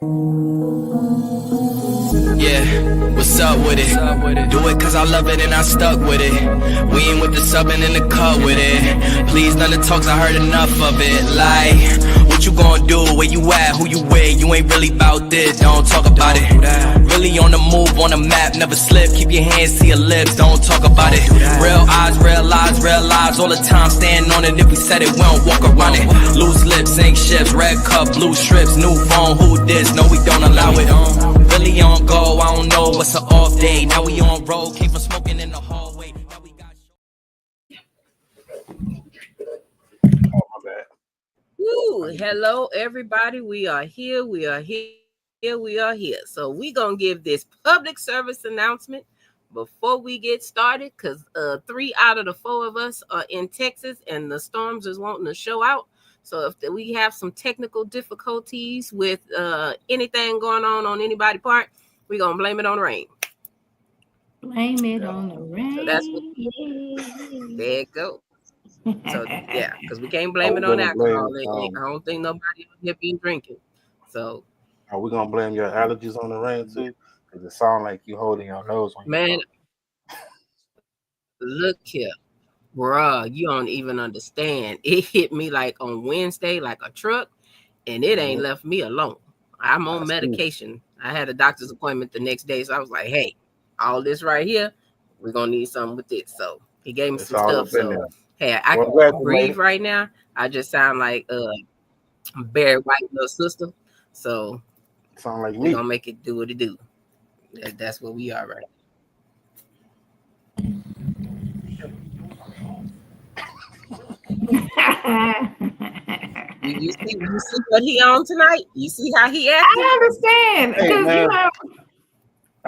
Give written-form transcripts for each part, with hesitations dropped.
Yeah, what's up with it? Do it cause I love it and I stuck with it. We ain't with the subbing in the cut with it. Please, none of the talks, I heard enough of it. Like, what you gonna do? Where you at? Who you with? You ain't really about this, don't talk about it. Really on the move, on the map, never slip. Keep your hands to your lips, don't talk about it. Real eyes, real lives all the time. Stand on it, if we said it, we don't walk around it. Loose lips, sink ships, red cup, blue strips, new phone, who this? No, we don't allow it. Really on go, I don't know what's an off day. Now we on road, came from smoking in the hallway. Now we got. Oh, my bad. Woo, hello, everybody. We are here. We are here. We are here. So we're going to give this public service announcement before we get started because 3 out of the 4 of us are in Texas and the storms is wanting to show out. So if we have some technical difficulties with anything going on anybody's part, we're going to blame it on the rain. Blame it on the rain. So that's what, there it goes. So, yeah, because we can't blame it on alcohol. I don't think nobody here been drinking. So, are we going to blame your allergies on the rain, too? Because it sounds like you holding your nose when man, look here. Bruh, you don't even understand. It hit me like on Wednesday, like a truck, and it ain't left me alone. I'm on medication. I had a doctor's appointment the next day, so I was like, hey, all this right here, we're going to need something with it. So he gave me some stuff. So, hey, I can breathe right now. I just sound like Barry White little sister. So sound like me. We're going to make it do what it do. That's what we are right now. You see what he on tonight? You see how he acting? I understand because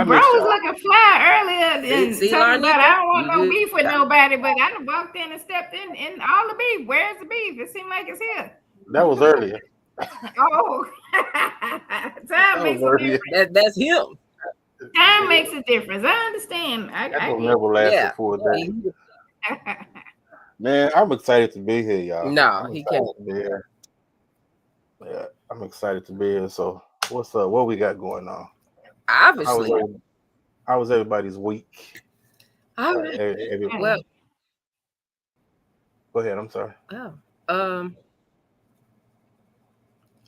bro was looking fly earlier and talking about I don't want no beef with nobody, but I done walked in and stepped in all the beef. Where's the beef? It seemed like it's here. That was earlier. Oh, time makes a difference. That's him. Time makes a difference. I understand. I will never last for a day. Man, I'm excited to be here, y'all. No, he can't. Yeah, I'm excited to be here. So, what's up? What we got going on? Obviously. How was everybody's week? Well, go ahead. I'm sorry. Oh,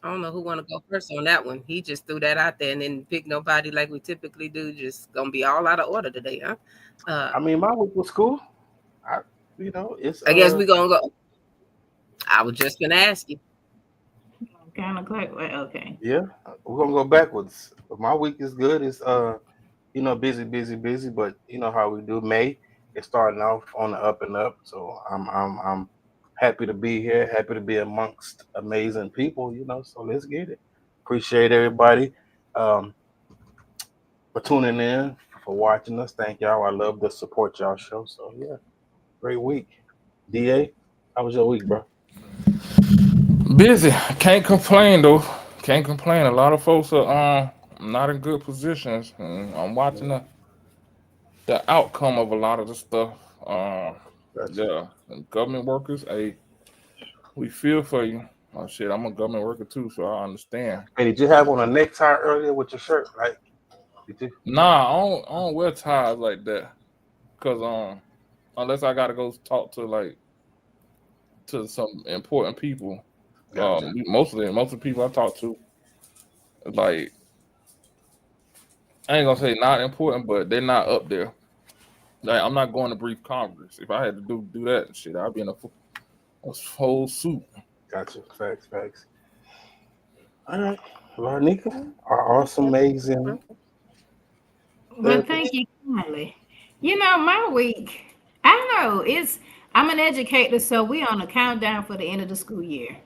I don't know who want to go first on that one. He just threw that out there and didn't pick nobody like we typically do. Just gonna be all out of order today, huh? I mean, my week was cool. It's. I guess we're gonna go. I was just gonna ask you. Kind of like, well, okay. Yeah, we're gonna go backwards. My week is good. It's busy, but you know how we do. May is starting off on the up and up, so I'm happy to be here. Happy to be amongst amazing people. So let's get it. Appreciate everybody for tuning in, for watching us. Thank y'all. I love to support y'all show. So yeah, great week. DA, how was your week, bro? Busy. Can't complain though. Can't complain. A lot of folks are not in good positions. I'm watching the outcome of a lot of the stuff. Yeah, and government workers. Hey, we feel for you. Oh shit, I'm a government worker too, so I understand. Hey, did you have on a necktie earlier with your shirt? Like, did you? Nah, I don't wear ties like that. Cause unless I gotta go talk to some important people. Gotcha. Most of the people I talk to, like, I ain't gonna say not important, but they're not up there. Like, I'm not going to brief Congress. If I had to do that shit, I'd be in a whole suit. Gotcha. Facts. All right, Larnika, our awesome, amazing. Well, thank you kindly. My week, I know I'm an educator, so we on a countdown for the end of the school year.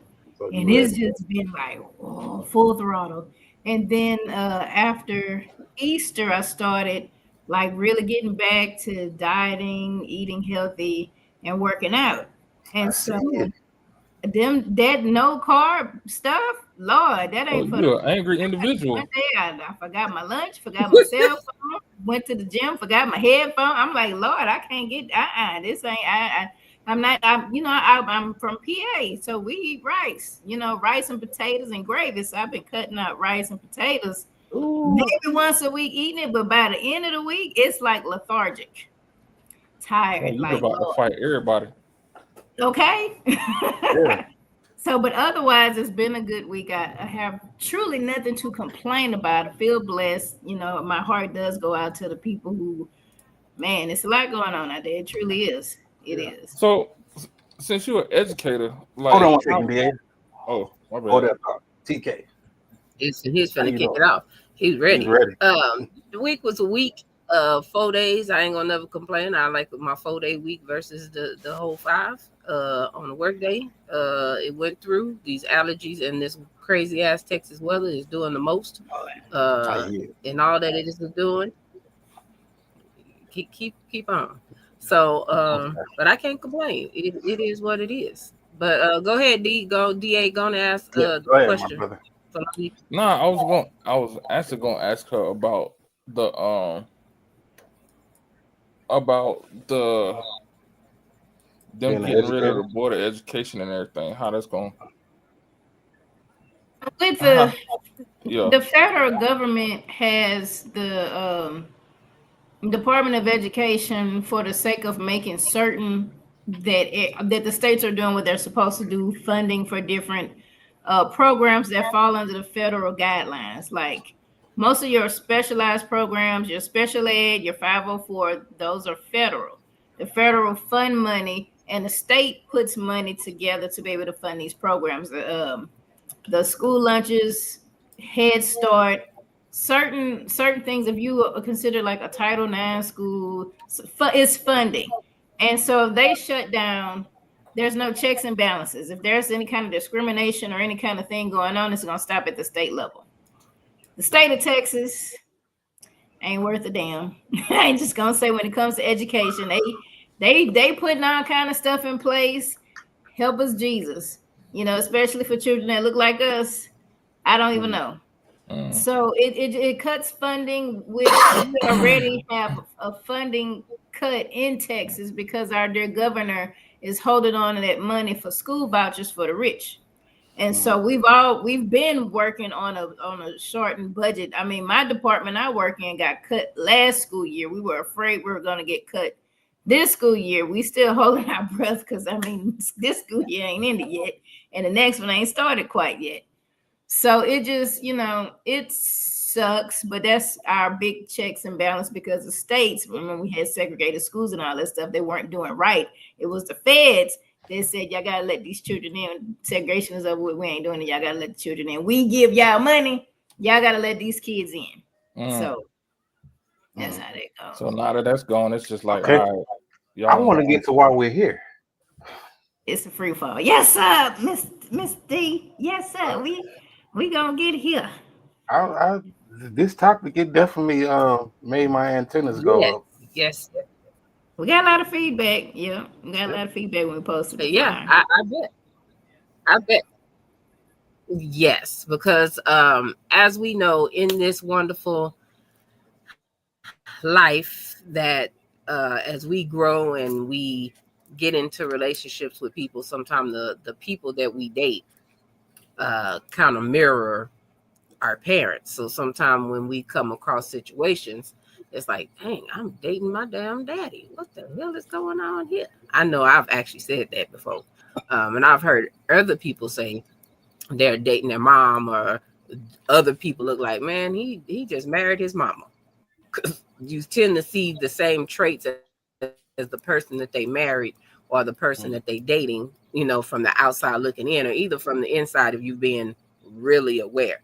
And it's just been like full throttle. And then after Easter, I started like really getting back to dieting, eating healthy, and working out. And so that no carb stuff, Lord, that ain't for you're an angry individual. One day I forgot my lunch, forgot my cell phone, went to the gym, forgot my headphone. I'm like, Lord, I can't get this ain't I I'm from PA, so we eat rice. Rice and potatoes and gravy. So I've been cutting out rice and potatoes maybe once a week eating it, but by the end of the week, it's like lethargic, tired. You Like, about to fight everybody. Okay. Yeah. So, but otherwise, it's been a good week. I have truly nothing to complain about. I feel blessed. My heart does go out to the people who, man, it's a lot going on out there. It truly is. It is. So, since you're an educator, like, hold on one second, DA. Oh, my bad. Hold that thought. TK. He's finna kick it off. He's ready. The week was a week of 4 days. I ain't gonna never complain. I like my 4-day week versus the whole 5 on the work day. It went through. These allergies and this crazy ass Texas weather is doing the most. And all that it is doing. Keep on. So but I can't complain. It is what it is. But go ahead, DA, gonna ask the question. No, I was actually gonna ask her about them getting rid of the board of education and everything. How that's going? With the federal government has the Department of Education for the sake of making certain that the states are doing what they're supposed to do, funding for different programs that fall under the federal guidelines. Like most of your specialized programs, your special ed, your 504, those are federal. The federal fund money, and the state puts money together to be able to fund these programs. The school lunches, Head Start, certain things. If you consider like a Title IX school, it's funding. And so if they shut down, there's no checks and balances. If there's any kind of discrimination or any kind of thing going on, it's going to stop at the state level. The state of Texas ain't worth a damn. I ain't just going to say when it comes to education, they putting all kind of stuff in place. Help us, Jesus. Especially for children that look like us. I don't even know. So it cuts funding, which we already have a funding cut in Texas because our dear governor is holding on to that money for school vouchers for the rich. And so we've been working on a shortened budget. I mean, my department I work in got cut last school year. We were afraid we were going to get cut this school year. We still holding our breath because this school year ain't ended yet, and the next one ain't started quite yet. So it just, it sucks, but that's our big checks and balance because the states, when we had segregated schools and all that stuff, they weren't doing right. It was the feds that said, y'all got to let these children in. Segregation is over with. We ain't doing it. Y'all got to let the children in. We give y'all money. Y'all got to let these kids in. So that's how that goes. So now that that's gone, it's just like, okay. All right, I want to get to why we're here. It's a free fall. Yes, sir, Miss D. Yes, sir. We gonna get here. This topic, it definitely made my antennas go up. Yes. We got a lot of feedback. Yeah, we got a lot of feedback when we posted it. Yeah, I bet. Yes, because as we know in this wonderful life that as we grow and we get into relationships with people, sometimes the people that we date kind of mirror our parents. So sometimes when we come across situations, it's like, dang, I'm dating my damn daddy. What the hell is going on here? I know I've actually said that before. And I've heard other people say they're dating their mom, or other people look like, man, he just married his mama. You tend to see the same traits as the person that they married or the person that they dating, from the outside looking in, or either from the inside if you've been really aware.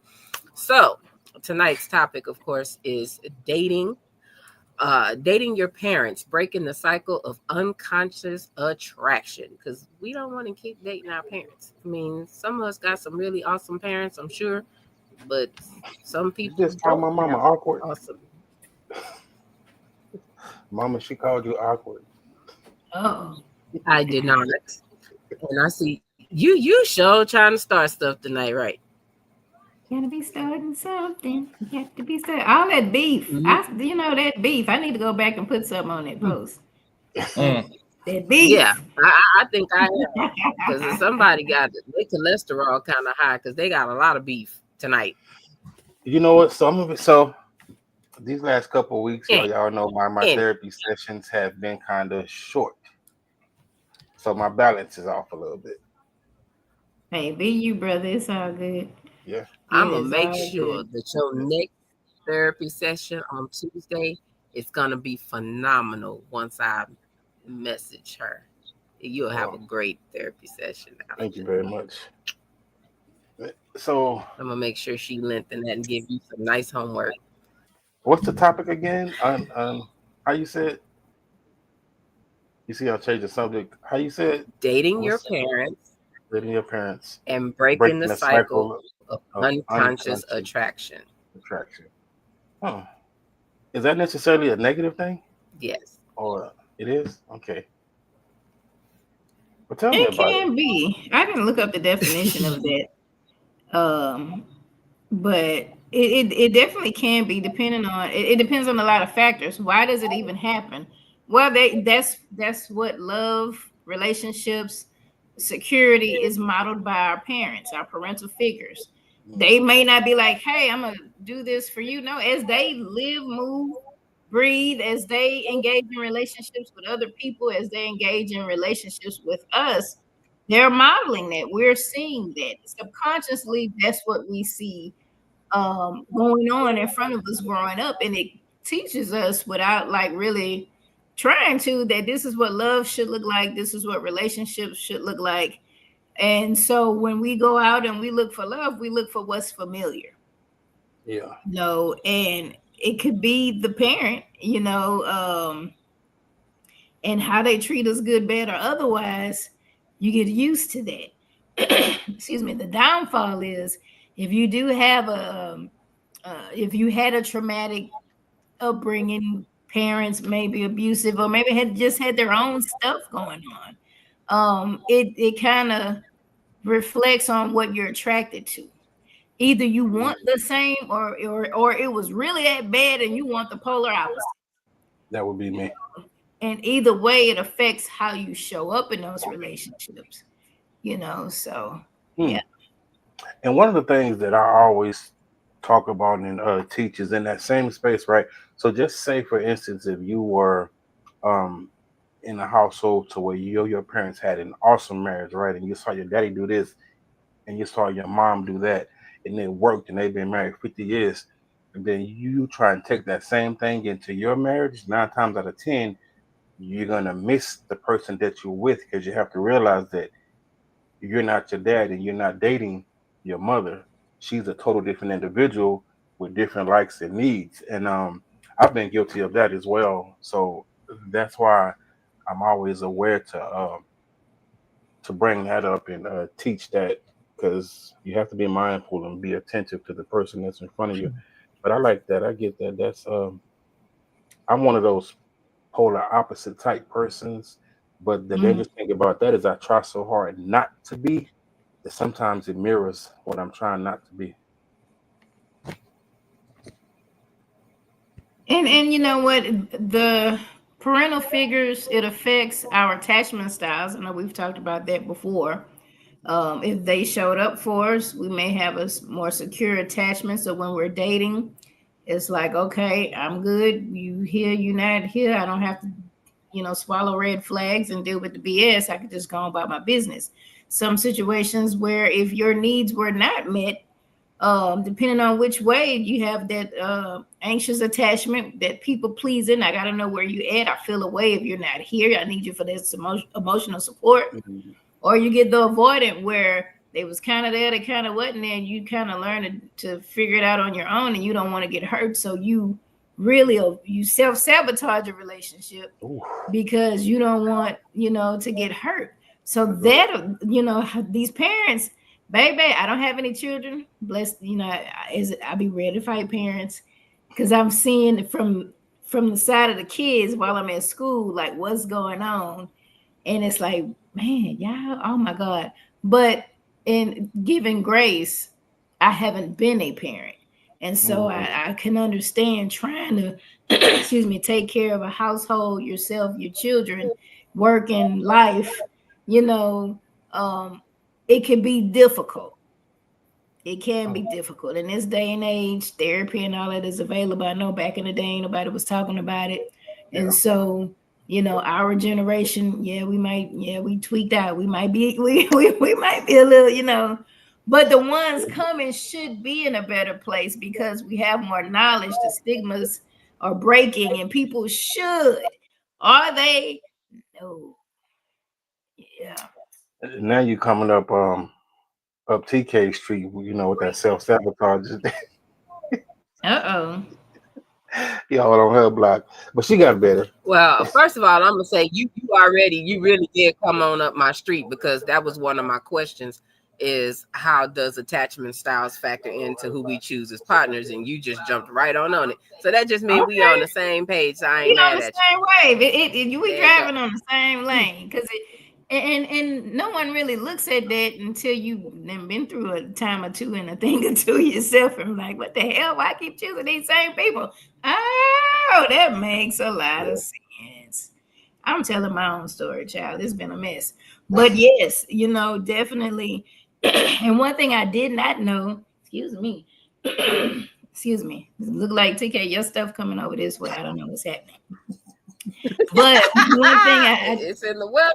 So tonight's topic, of course, is dating your parents, breaking the cycle of unconscious attraction, because we don't want to keep dating our parents. I mean, some of us got some really awesome parents, I'm sure, but some people You just called my mama awkward. Awesome. Mama, she called you awkward. Oh, I did not. And I see you sure trying to start stuff tonight, right? Gotta be starting something. You have to be starting all that beef. That beef. I need to go back and put something on that post. That beef. Yeah, I think I am. Because if somebody got their cholesterol kind of high, because they got a lot of beef tonight. You know what? Some of it. So these last couple of weeks, Yeah. y'all know my Yeah. therapy sessions have been kind of short, so my balance is off a little bit. Hey, be you, brother. It's all good. Yeah. I'm It gonna is make all sure good. that your next therapy session on Tuesday is gonna be phenomenal. Once I message her, you'll have a great therapy session. Thank you very much. So, I'm gonna make sure she lengthen that and give you some nice homework. what's the topic again? How you said? You see, I'll change the subject. How you said? Dating your What's parents letting your parents and breaking breaking the the cycle cycle of of unconscious attraction. attraction? Huh. Is that necessarily a negative thing? Yes. Or it is? Okay. Well, tell me It about it. can be. I didn't look up the definition of that. But it definitely can be depending on it depends on a lot of factors. Why does it even happen? Well, that's what love, relationships, security is modeled by our parents, our parental figures. They may not be like, hey, I'm gonna do this for you. No, as they live, move, breathe, as they engage in relationships with other people, as they engage in relationships with us, they're modeling that. We're seeing that subconsciously. That's what we see going on in front of us growing up, and it teaches us without like really trying to, that this is what love should look like, this is what relationships should look like. And so when we go out and we look for love, we look for what's familiar. Yeah. And it could be the parent, and how they treat us, good, bad, or otherwise. You get used to that. Excuse me. The downfall is if you do have if you had a traumatic upbringing, parents maybe abusive, or maybe had just had their own stuff going on, it kind of reflects on what you're attracted to. Either you want the same, or it was really that bad and you want the polar opposite. That would be me. And either way, it affects how you show up in those relationships. So yeah. And one of the things that I always talk about and teach is in that same space, right? So just say, for instance, if you were um, in a household to where your parents had an awesome marriage, right? And you saw your daddy do this and you saw your mom do that, and it worked, and they've been married 50 years. And then you try and take that same thing into your marriage, 9 times out of 10, you're going to miss the person that you're with, because you have to realize that you're not your dad and you're not dating your mother. She's a total different individual with different likes and needs. And I've been guilty of that as well. So that's why I'm always aware to bring that up and teach that, because you have to be mindful and be attentive to the person that's in front of you. But I like that. I get that. That's I'm one of those polar opposite type persons. But the dangerous thing about that is I try so hard not to be that sometimes it mirrors what I'm trying not to be. And you know what? The parental figures, it affects our attachment styles. I know we've talked about that before. If they showed up for us, we may have a more secure attachment. So when we're dating, it's like, okay, I'm good. You here, you not here. I don't have to, swallow red flags and deal with the BS. I could just go on about my business. Some situations where if your needs were not met, depending on which way, you have that anxious attachment, that people pleasing. I got to know where you at. I feel away if you're not here. I need you for this emotional support. Or you get the avoidant, where they was kind of there, they kind of wasn't there, and you kind of learn to figure it out on your own, and you don't want to get hurt. So you really, you self-sabotage a relationship because you don't want, to get hurt. So that, these parents, baby, I don't have any children. Blessed, I be ready to fight parents, because I'm seeing from the side of the kids while I'm at school, like what's going on. And it's like, man, y'all, oh my God. But in giving grace, I haven't been a parent. And so I can understand trying to, excuse me, take care of a household, yourself, your children, work and life, you know, it can be difficult. It can be difficult in this day and age. Therapy and all that is available. I know back in the day, nobody was talking about it, and so you know, our generation, we tweaked out. We might be, we might be a little, you know, but the ones coming should be in a better place because we have more knowledge. The stigmas are breaking, and people should. Are they? No. Yeah. Now you coming up TK Street, you know, with that self-sabotage. Uh-oh. Y'all on her block. But she got better. Well, first of all, I'm gonna say you really did come on up my street, because that was one of my questions, is how does attachment styles factor into who we choose as partners, and you just jumped right on it. So that just means we on the same page. So I ain't mad at you. We driving on the same lane, because and no one really looks at that until you've been through a time or two and a thing or two yourself, and like, what the hell? Why I keep choosing these same people? Oh, that makes a lot of sense. I'm telling my own story, child. It's been a mess. But yes, you know, definitely. And one thing I did not know, excuse me, look like TK, your stuff coming over this way. I don't know what's happening. But one thing it's in the web.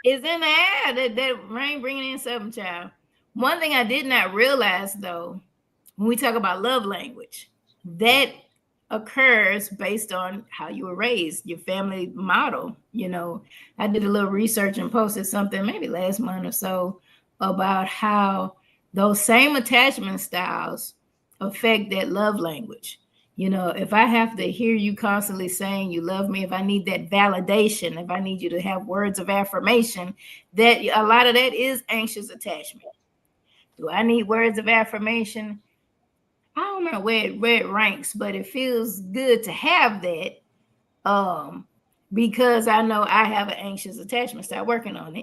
It's in the air. That rain bringing in something, child. One thing I did not realize, though, when we talk about love language, that occurs based on how you were raised, your family model. You know, I did a little research and posted something maybe last month or so about how those same attachment styles affect that love language. You know, if I have to hear you constantly saying you love me, if I need that validation, if I need you to have words of affirmation, that a lot of that is anxious attachment. Do I need words of affirmation? I don't know where it ranks, but it feels good to have that, because I know I have an anxious attachment style, working on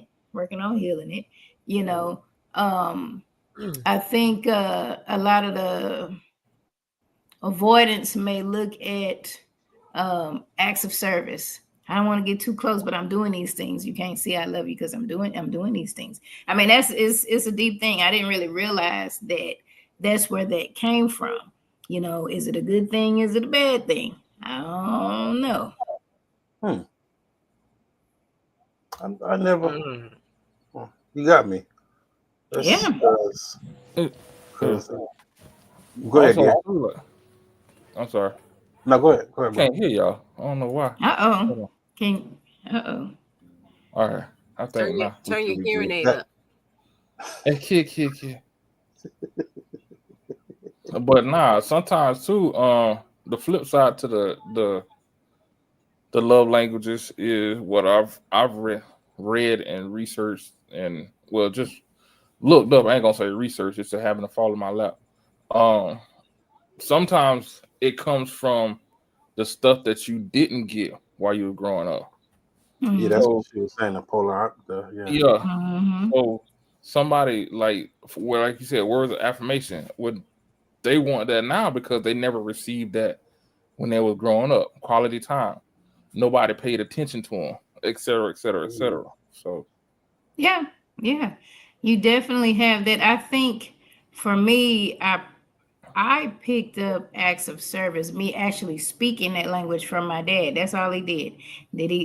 healing it. You know, I think a lot of the avoidance may look at acts of service. I don't want to get too close, but I'm doing these things. You can't see I love you because I'm doing these things. I mean, it's a deep thing. I didn't really realize that that's where that came from. You know, is it a good thing? Is it a bad thing? I don't know. I never. You got me. Yeah. Go ahead. I'm sorry. No, go ahead. Go ahead. Can't hear y'all. I don't know why. All right. I think turn your hearing aid up. Kid. But nah, sometimes too, the flip side to the love languages is what I've read and researched and just looked up. I ain't gonna say research, it's just having to fall in my lap. Sometimes it comes from the stuff that you didn't get while you were growing up. Yeah, that's what she was saying. The polar, So somebody like you said, words of affirmation, they want that now because they never received that when they was growing up. Quality time, nobody paid attention to them, et cetera, et cetera, et cetera. So yeah, you definitely have that. I think for me, I picked up acts of service, me actually speaking that language from my dad. That's all he did.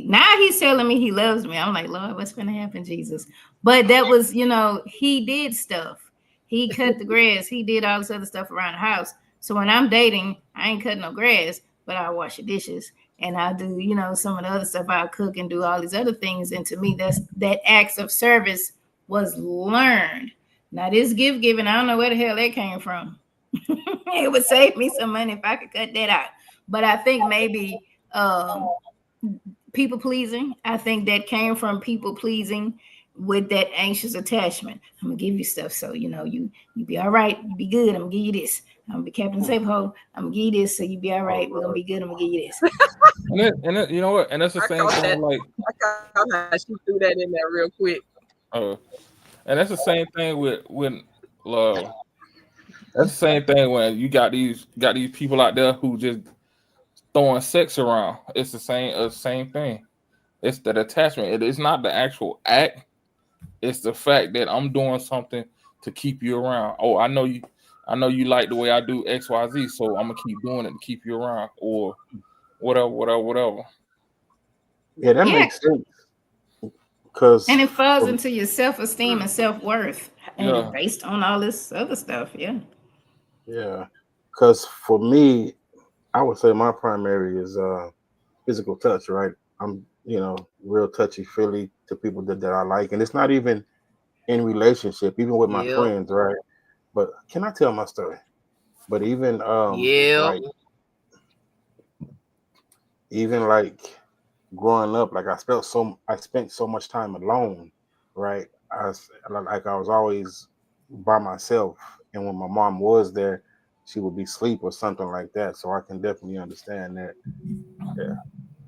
Now he's telling me he loves me. I'm like, Lord, what's going to happen, Jesus? But that was, you know, he did stuff. He cut the grass. He did all this other stuff around the house. So when I'm dating, I ain't cutting no grass, but I wash the dishes and I do, you know, some of the other stuff. I cook and do all these other things. And to me, that acts of service was learned. Now this gift giving, I don't know where the hell that came from. It would save me some money if I could cut that out. But I think maybe people pleasing. I think that came from people pleasing with that anxious attachment. I'm gonna give you stuff so you know you be all right, you be good. I'm gonna give you this. I'm gonna be Captain Safe Hole. I'm gonna give you this so you be all right. We're gonna be good. I'm gonna give you this. and you know what? And that's the same thing. Like I caught how she threw that in there real quick. And that's the same thing with love. That's the same thing when you got these people out there who just throwing sex around. It's the same thing. It's that attachment. It is not the actual act. It's the fact that I'm doing something to keep you around. Oh, I know you like the way I do XYZ, so I'm gonna keep doing it to keep you around, or whatever. Yeah, that makes sense. Because and it falls into your self-esteem and self-worth, and Yeah. based on all this other stuff. Yeah. Yeah, because for me, I would say my primary is physical touch. Right, I'm real touchy feely to people that I like, and it's not even in relationship, even with my Yep. friends. Right, but can I tell my story? But even Yep. like even like growing up, like I spent so much time alone. Right, I was always by myself, and when my mom was there, she would be asleep or something like that. So I can definitely understand that. Yeah,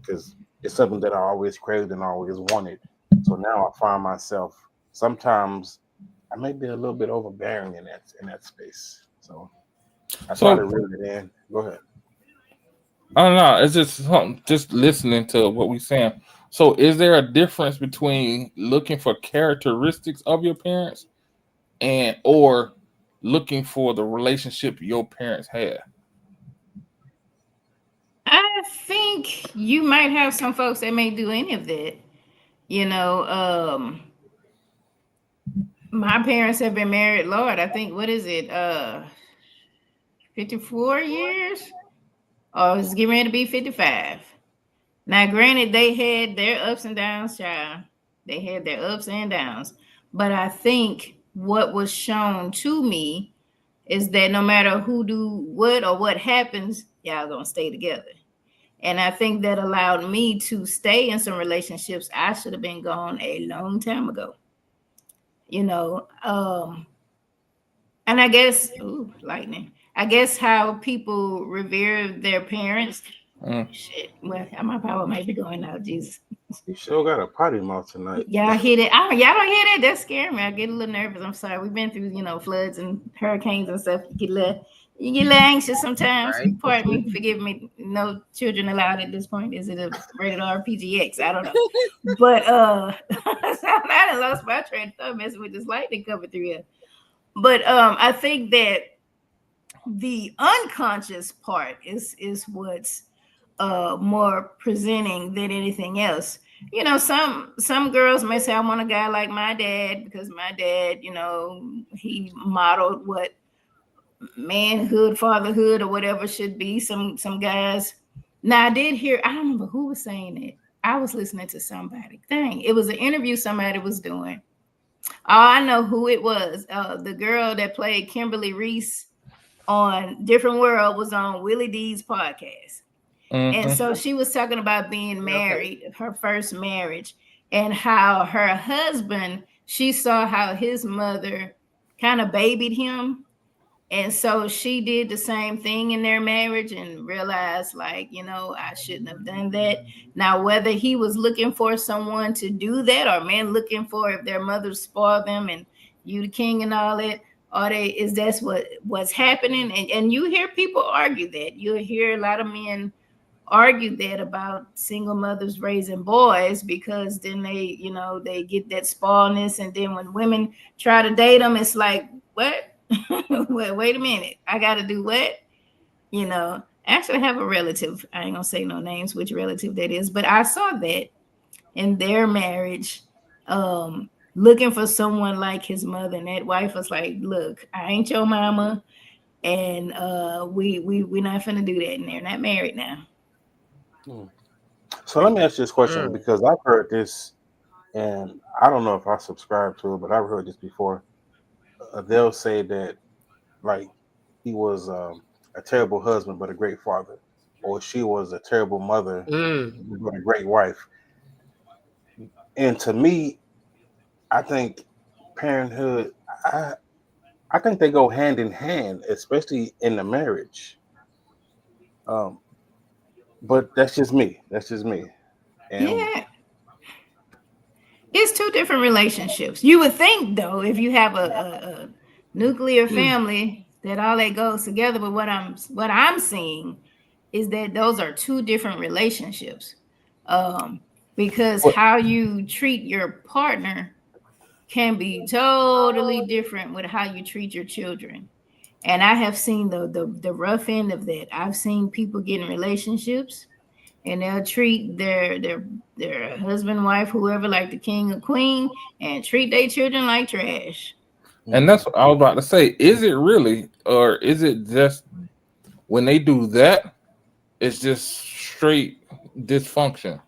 because it's something that I always craved and always wanted. So now I find myself sometimes I may be a little bit overbearing in that space. So I try to So reel it in. Go ahead. I don't know. It's just something. Just listening to what we're saying. So, is there a difference between looking for characteristics of your parents and or looking for the relationship your parents had? I think you might have some folks that may do any of that. You know, my parents have been married, Lord, I think, what is it? 54 years? Or it's getting ready to be 55. Now, granted, they had their ups and downs, child. They had their ups and downs. But I think what was shown to me is that no matter who do what or what happens, y'all gonna stay together. And I think that allowed me to stay in some relationships I should have been gone a long time ago. You know, and I guess, lightning. I guess how people revere their parents. Mm. Shit, well, my power might be going out, Jesus. You sure got a potty mouth tonight. Y'all hear that? Y'all don't hear that? That scared me. I get a little nervous. I'm sorry. We've been through, floods and hurricanes and stuff. You get a little anxious sometimes. Right. Pardon me, forgive me. No children allowed at this point. Is it a rated R PGX? I don't know. But I done lost my train of thought messing with this lightning coming through here. But I think that the unconscious part is what's more presenting than anything else. Some girls may say, I want a guy like my dad because my dad, he modeled what manhood, fatherhood, or whatever should be. Some guys. Now I did hear, I don't remember who was saying it. I was listening to somebody. Dang, it was an interview somebody was doing. Oh, I know who it was. The girl that played Kimberly Reese on Different World was on Willie D's podcast. Mm-hmm. And so she was talking about being married, her first marriage, and how her husband, she saw how his mother kind of babied him. And so she did the same thing in their marriage and realized, like, I shouldn't have done that. Now, whether he was looking for someone to do that or men looking for if their mothers spoil them and you the king and all that, or that's what's happening. And you hear people argue that. You'll hear a lot of men argue that about single mothers raising boys because then they get that spoilness. And then when women try to date them, it's like, what? Wait a minute. I got to do what? Actually, I have a relative. I ain't going to say no names, which relative that is, but I saw that in their marriage, looking for someone like his mother. And that wife was like, look, I ain't your mama. And we're not finna do that. And they're not married now. So let me ask you this question because I've heard this, and I don't know if I subscribe to it, but I've heard this before. They'll say that, like, he was a terrible husband but a great father, or she was a terrible mother but a great wife. And to me, I think parenthood, I think they go hand in hand, especially in the marriage. But that's just me. And yeah. It's two different relationships. You would think, though, if you have a nuclear family, that all that goes together. But what I'm seeing is that those are two different relationships. because how you treat your partner can be totally different with how you treat your children. And I have seen the rough end of that. I've seen people get in relationships and they'll treat their husband, wife, whoever, like the king or queen, and treat their children like trash. And that's what I was about to say. Is it really, or is it just when they do that, it's just straight dysfunction?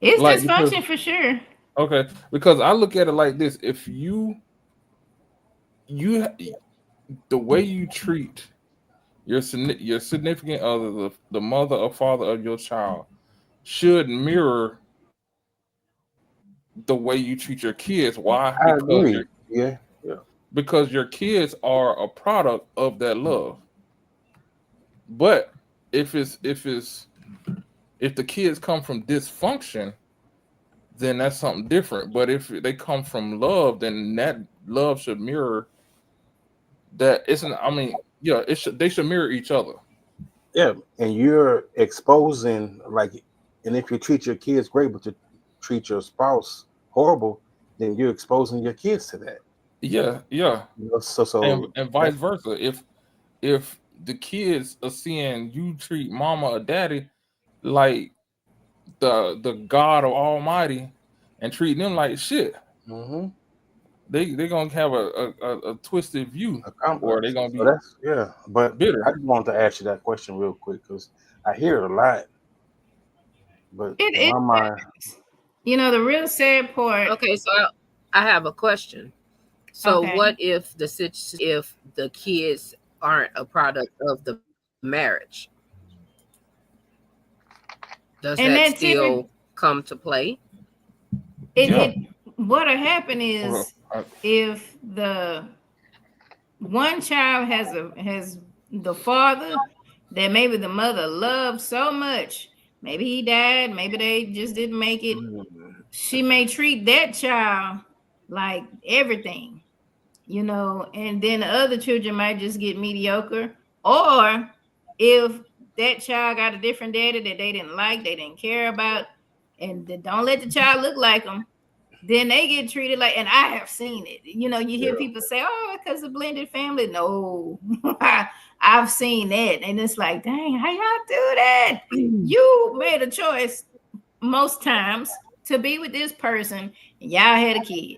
It's like, dysfunction for sure. Okay, because I look at it like this: if you the way you treat your significant other, the mother or father of your child, should mirror the way you treat your kids. Why? I agree. Yeah. Because your kids are a product of that love. But if the kids come from dysfunction, then that's something different. But if they come from love, then that love should mirror that. They should mirror each other. Yeah, and you're exposing, like, and if you treat your kids great, but you treat your spouse horrible, then you're exposing your kids to that. Yeah. And vice versa. If the kids are seeing you treat mama or daddy like the God of Almighty and treating them like shit, they're gonna have a twisted view, or they're gonna be But bitter. I just wanted to ask you that question real quick because I hear it a lot. But in my mind, the real sad part. Okay, so I have a question. So what if the kids aren't a product of the marriage? Does that still come to play? What'll happen is if the one child has the father that maybe the mother loved so much, maybe he died, maybe they just didn't make it, she may treat that child like everything, and then the other children might just get mediocre. Or if that child got a different daddy that they didn't like, they didn't care about, and don't let the child look like them, then they get treated like, and I have seen it. You hear people say, oh, because of blended family. No, I've seen that. And it's like, dang, how y'all do that? You made a choice most times to be with this person, and y'all had a kid.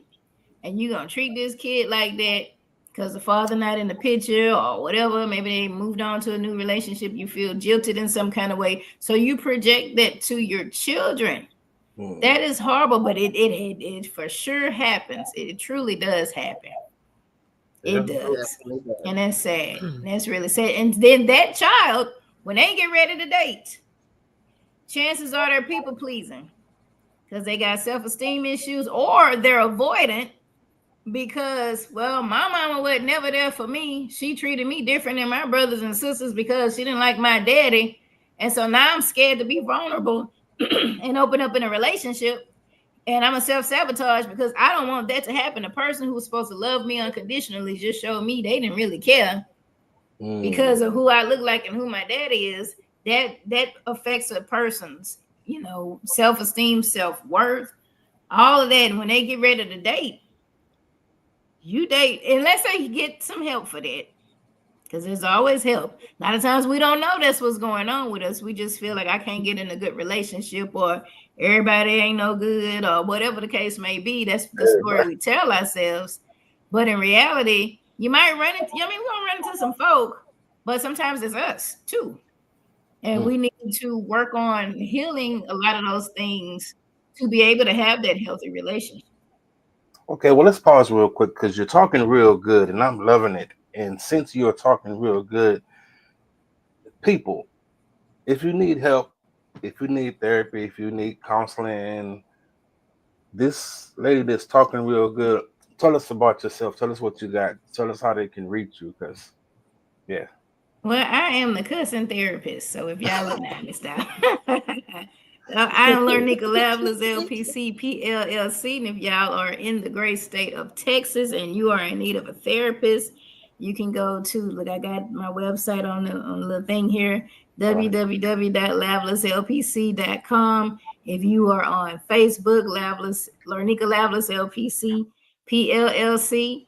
And you're going to treat this kid like that because the father not in the picture or whatever. Maybe they moved on to a new relationship. You feel jilted in some kind of way. So you project that to your children. That is horrible, but it for sure happens. It truly does happen. It does. And that's sad. That's really sad. And then that child, when they get ready to date, chances are they're people pleasing because they got self-esteem issues, or they're avoidant because, well, my mama was never there for me. She treated me different than my brothers and sisters because she didn't like my daddy. And so now I'm scared to be vulnerable and open up in a relationship, and I'm a self-sabotage because I don't want that to happen. The person who was supposed to love me unconditionally just showed me they didn't really care because of who I look like and who my daddy is. That affects a person's, self-esteem, self-worth, all of that. And when they get ready to date, you date, and let's say you get some help for that. Because there's always help. A lot of times we don't know that's what's going on with us. We just feel like I can't get in a good relationship, or everybody ain't no good, or whatever the case may be. That's the story we tell ourselves. But in reality, you might run into, we're going to run into some folk, but sometimes it's us too. And we need to work on healing a lot of those things to be able to have that healthy relationship. Okay, well, let's pause real quick because you're talking real good and I'm loving it. And since you're talking real good, people, if you need help, if you need therapy, if you need counseling, this lady that's talking real good, tell us about yourself. Tell us what you got. Tell us how they can reach you, because, yeah. Well, I am the cussing therapist. So if y'all look at me, stop. I am Lernica Lavlas, LPC, PLLC. And if y'all are in the great state of Texas and you are in need of a therapist, you can go to, look, I got my website on the little thing here, www.lavlaslpc.com. If you are on Facebook, Lornika Lavlis LPC, PLLC,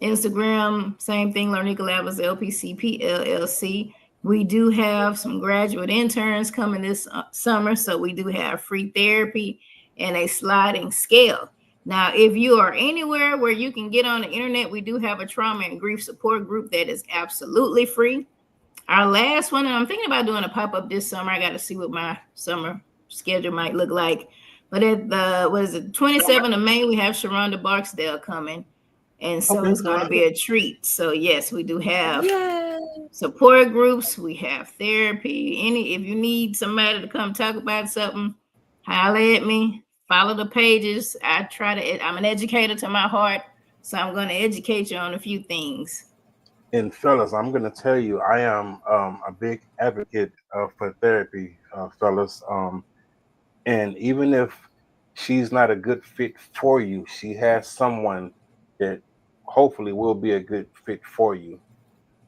Instagram, same thing, Lornika Lavlis LPC, PLLC. We do have some graduate interns coming this summer, so we do have free therapy and a sliding scale. Now, if you are anywhere where you can get on the internet, we do have a trauma and grief support group that is absolutely free. Our last one, and I'm thinking about doing a pop-up this summer. I got to see what my summer schedule might look like. But at the 27th of May, we have Sharonda Barksdale coming. And so it's going to be a treat. So yes, we do have support groups. We have therapy. If you need somebody to come talk about something, holler at me. Follow the pages. I'm an educator to my heart, so I'm going to educate you on a few things. And fellas, I'm going to tell you, I am a big advocate for therapy, fellas. And even if she's not a good fit for you, she has someone that hopefully will be a good fit for you.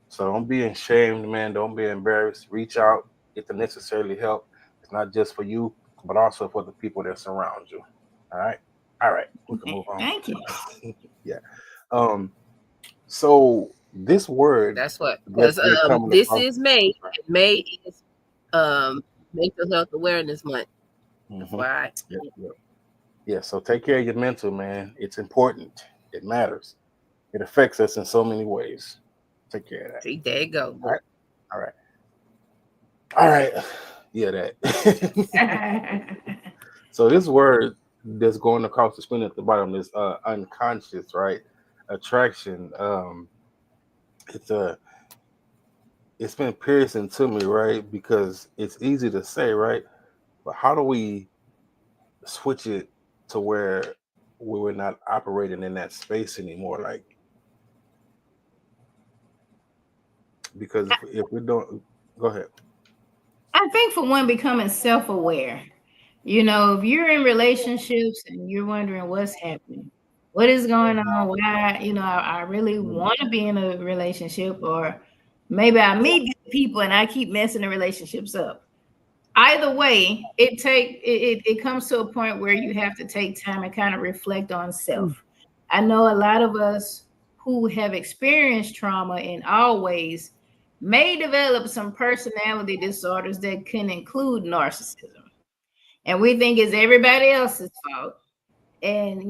So don't be ashamed, man. Don't be embarrassed. Reach out, get the necessary help. It's not just for you, but also for the people that surround you. All right. We can move on. Thank you. Yeah. So this word. That's what. Because this is May. May is Mental Health Awareness Month. Mm-hmm. Right. Yeah. So take care of your mental, man. It's important. It matters. It affects us in so many ways. Take care of that. See, there you go. All right. Yeah, that. So this word that's going across the screen at the bottom is unconscious, right? Attraction. It's been piercing to me, right? Because it's easy to say, right? But how do we switch it to where we're not operating in that space anymore? Like, because if we don't, go ahead. I think for one, becoming self-aware. If you're in relationships and you're wondering what's happening, what is going on, why, I really want to be in a relationship, or maybe I meet people and I keep messing the relationships up. Either way, it comes to a point where you have to take time and kind of reflect on self. I know a lot of us who have experienced trauma in all ways may develop some personality disorders that can include narcissism. And we think it's everybody else's fault. And,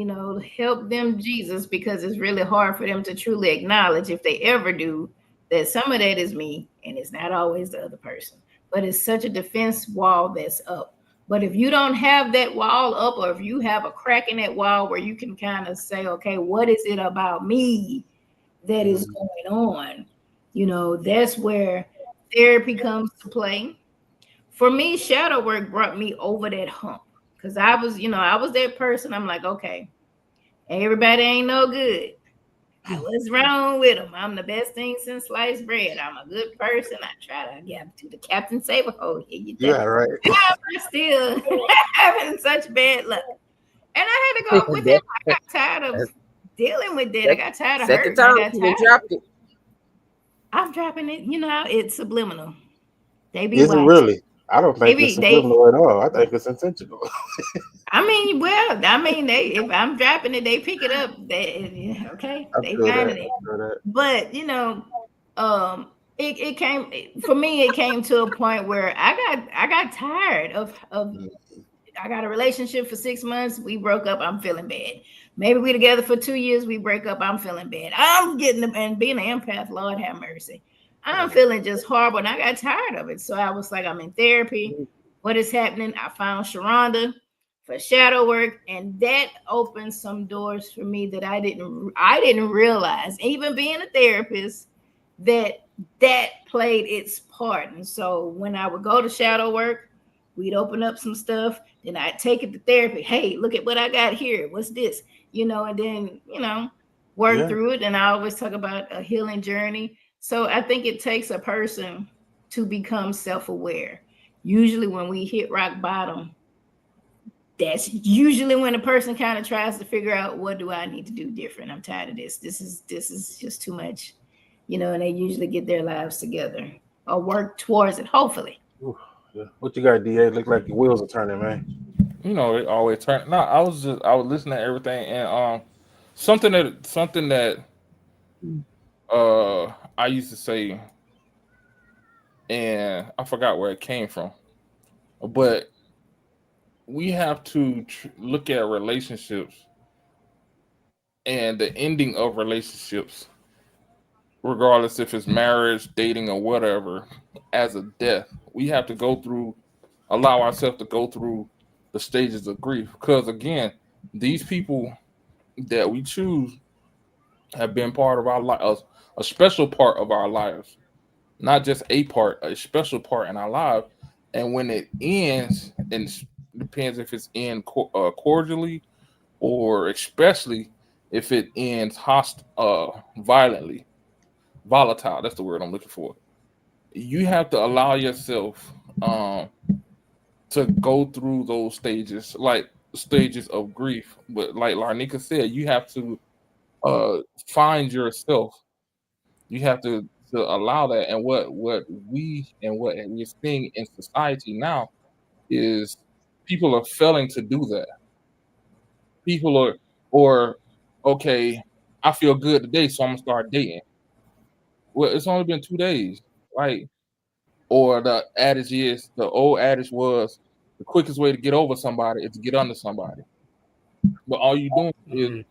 help them, Jesus, because it's really hard for them to truly acknowledge, if they ever do, that some of that is me and it's not always the other person. But it's such a defense wall that's up. But if you don't have that wall up, or if you have a crack in that wall where you can kind of say, okay, what is it about me that is going on? That's where therapy comes to play. For me, shadow work brought me over that hump, because I was that person. I'm like, okay, everybody ain't no good. What's wrong with them? I'm the best thing since sliced bread. I'm a good person. I try to get to the Captain Saberhold. Yeah, right. I'm still having such bad luck. And I had to go with it. I got tired of dealing with that. I got tired of hurting. I'm dropping it. It's subliminal. They be Is it really? I don't think it's subliminal at all. I think it's intentional. If I'm dropping it, they pick it up. They find it. But it came for me. It came to a point where I got tired of. I got a relationship for 6 months. We broke up. I'm feeling bad. Maybe we together for 2 years. We break up. I'm feeling bad. I'm getting and being an empath. Lord have mercy. I'm feeling just horrible, and I got tired of it. So I was like, I'm in therapy. What is happening? I found Sharonda for shadow work, and that opened some doors for me that I didn't realize, even being a therapist, that played its part. And so when I would go to shadow work, we'd open up some stuff, then I'd take it to therapy. Hey, look at what I got here. What's this? And then, work through it. And I always talk about a healing journey. So I think it takes a person to become self-aware. Usually when we hit rock bottom, that's usually when a person kind of tries to figure out, what do I need to do different? I'm tired of this. This is just too much, and they usually get their lives together or work towards it, hopefully. What you got, DA? Look like your wheels are turning, man. You know, it always turn. No, I was listening to everything, and something that I used to say, and I forgot where it came from, but we have to look at relationships and the ending of relationships, regardless if it's marriage, dating, or whatever, as a death. We have to allow ourselves to go through the stages of grief, because again, these people that we choose have been part of our life, a special part of our lives, not just a part, a special part in our life. And when it ends, and it depends if it's cordially, or especially if it ends violently, volatile. That's the word I'm looking for. You have to allow yourself to go through those stages, like stages of grief. But like Larnika said, you have to find yourself. You have to allow that. And what we're seeing in society now is people are failing to do that. People are, or okay, I feel good today, so I'm gonna start dating. Well, it's only been 2 days, right? Or the old adage was, the quickest way to get over somebody is to get under somebody. But all you doing is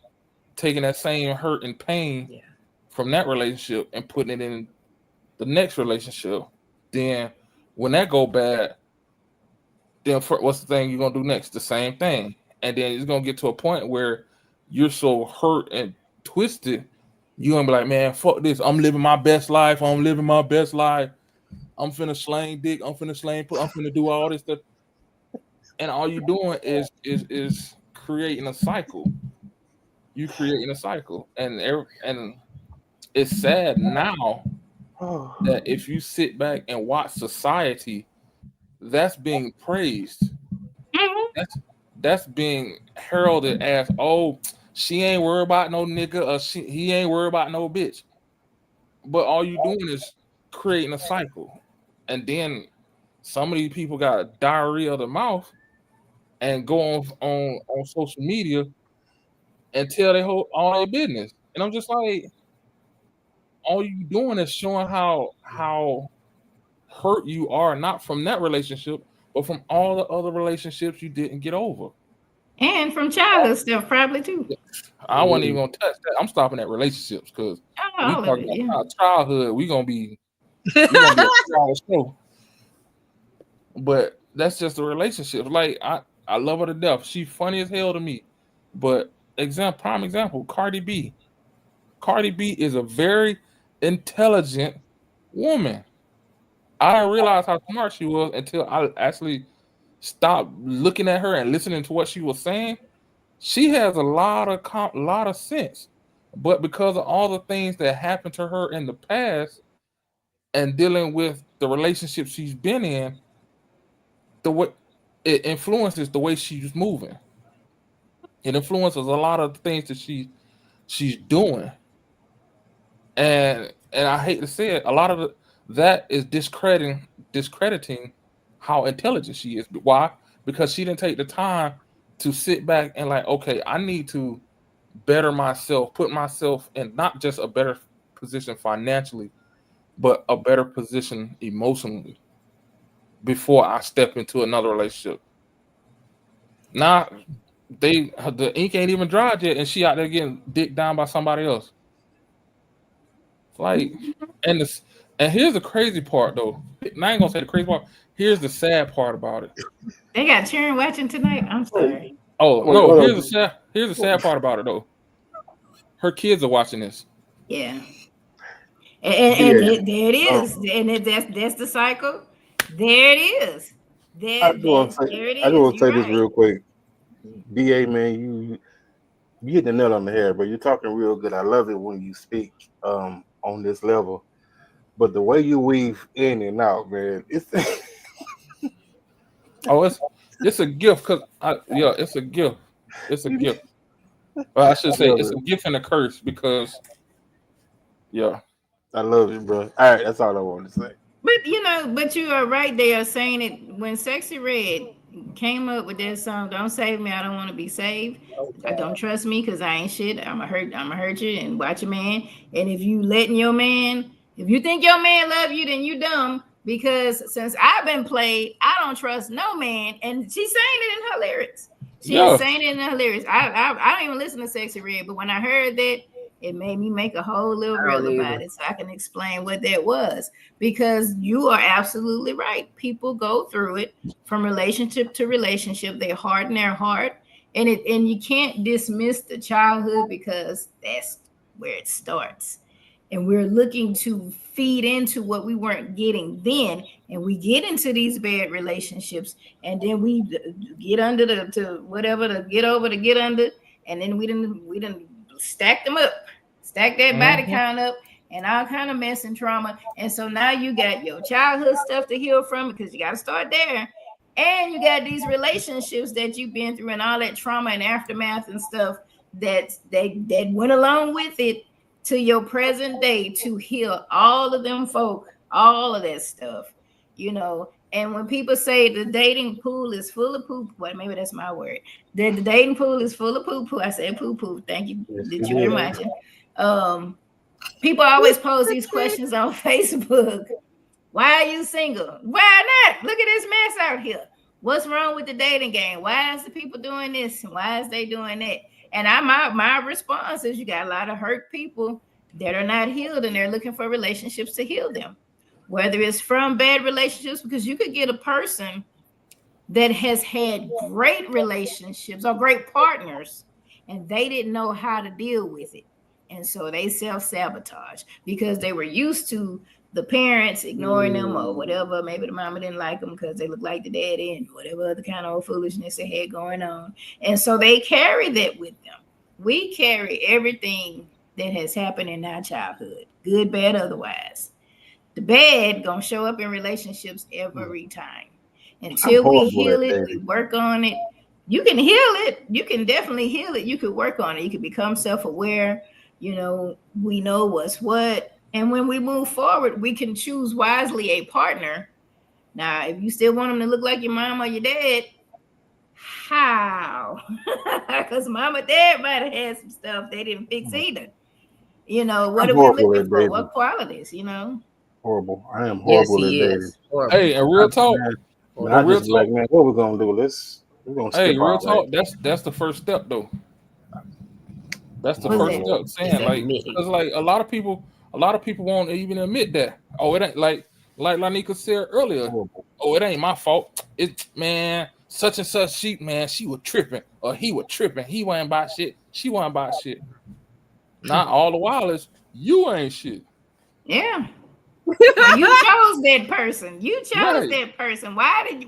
taking that same hurt and pain from that relationship and putting it in the next relationship. Then when that go bad, then what's the thing you're gonna do next? The same thing. And then it's gonna get to a point where you're so hurt and twisted, you're gonna be like, man, fuck this. I'm living my best life. I'm living my best life. I'm finna slang dick. I'm finna do all this stuff. And all you're doing is creating a cycle. You creating a cycle. And it's sad now that if you sit back and watch society, that's being praised. That's being heralded as, oh, she ain't worried about no nigga, or he ain't worried about no bitch. But all you doing is creating a cycle. And then some of these people got diarrhea of the mouth and go on social media and tell all their business. And I'm just like, all you doing is showing how hurt you are, not from that relationship, but from all the other relationships you didn't get over. And from childhood stuff, probably too. I wasn't even gonna touch that. I'm stopping at relationships, because we talking about childhood. We're gonna be a 2-hour show. But that's just a relationship. Like I love her to death. She's funny as hell to me. But prime example, Cardi B. Cardi B is a very intelligent woman. I didn't realize how smart she was until I actually stopped looking at her and listening to what she was saying. She has a lot of sense, but because of all the things that happened to her in the past and dealing with the relationship she's been in, the way it influences the way she's moving. It influences a lot of the things that she's doing, and I hate to say it, a lot of that is discrediting how intelligent she is. Why? Because she didn't take the time to sit back and like, okay, I need to better myself, put myself in not just a better position financially, but a better position emotionally before I step into another relationship. Now, the ink ain't even dried yet, and she out there getting dicked down by somebody else. Like, and here's the crazy part, though. I ain't gonna say the crazy part. Here's the sad part about it. They got children watching tonight. I'm sorry. Oh no! Here's the sad part about it, though. Her kids are watching this. Yeah. And there it is. And that's the cycle. There it is. I just want to say this real quick. DA, man, you hit the nail on the head, but you're talking real good. I love it when you speak on this level. But the way you weave in and out, man, it's it's a gift, because it's a gift. It's a gift. Well, I should say it's a gift and a curse, because I love it, bro. All right, that's all I wanted to say. But you are right. They are saying it when Sexy Red came up with that song. Don't save me. I don't want to be saved. I don't trust me because I ain't shit. I'm gonna hurt you and watch your man. And if you letting your man, if you think your man love you, then you dumb. Because since I've been played, I don't trust no man. And she's saying it in her lyrics. She is saying it in her lyrics. I don't even listen to Sexy Red, but when I heard that, it made me make a whole little reel about it so I can explain what that was. Because you are absolutely right. People go through it from relationship to relationship. They harden their heart. And you can't dismiss the childhood because that's where it starts. And we're looking to feed into what we weren't getting then. And we get into these bad relationships. And then we get under to get over to get under. And then we didn't stack them up. Stack that body count up and all kind of mess and trauma. And so now you got your childhood stuff to heal from because you got to start there. And you got these relationships that you've been through and all that trauma and aftermath and stuff that went along with it to your present day to heal all of them folk, all of that stuff, And when people say the dating pool is full of poop, well, maybe that's my word. The dating pool is full of poo-poo. I said poo-poo. Thank you. Did you imagine? People always pose these questions on Facebook. Why are you single? Why not? Look at this mess out here. What's wrong with the dating game? Why is the people doing this? And why is they doing that? And my response is you got a lot of hurt people that are not healed and they're looking for relationships to heal them. Whether it's from bad relationships, because you could get a person that has had great relationships or great partners and they didn't know how to deal with it. And so they self-sabotage because they were used to the parents ignoring them or whatever. Maybe the mama didn't like them because they looked like the daddy and whatever other kind of foolishness they had going on. And so they carry that with them. We carry everything that has happened in our childhood, good, bad, otherwise. The bad gonna show up in relationships every time. Until we heal it, we work on it. You can heal it. You can definitely heal it. You could work on it. You could become self-aware. We know what's what. And when we move forward, we can choose wisely a partner. Now, if you still want them to look like your mom or your dad, how? Because mom or dad might have had some stuff they didn't fix either. What are we looking for? What qualities, Horrible. I am horrible at dating. Hey, and real talk. Man, man, what we gonna do? We're gonna skip real talk. That's the first step, though. That's the first step. Saying because a lot of people won't even admit that. Oh, it ain't like Lanika said earlier. Oh, it ain't my fault. It's such and such. She was tripping or he was tripping. He wasn't about shit. She wasn't about shit. Not all the while is you ain't shit. Yeah. You chose that person. That person. Why did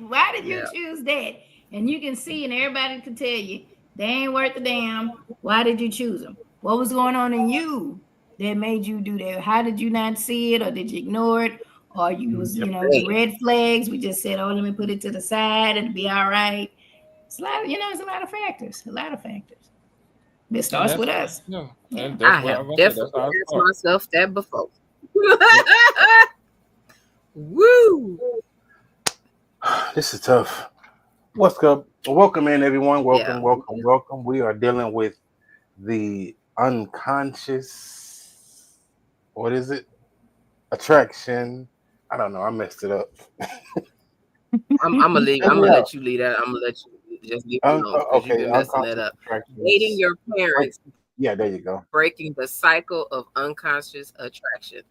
you choose that? And you can see, and everybody can tell you, they ain't worth a damn. Why did you choose them? What was going on in you that made you do that? How did you not see it, or did you ignore it, or you was the red flags? We just said, oh, let me put it to the side and be all right. It's a lot. It's a lot of factors. It starts with us. Yeah. I have definitely asked myself that before. Woo! This is tough. What's up? Welcome in, everyone. Welcome. We are dealing with the unconscious. What is it? Attraction. I don't know. I messed it up. I'm gonna leave. I'm gonna let you lead that. I'm gonna let you just leave it alone. Okay, you're messing that up. Dating your parents. Yeah, there you go. Breaking the cycle of unconscious attraction.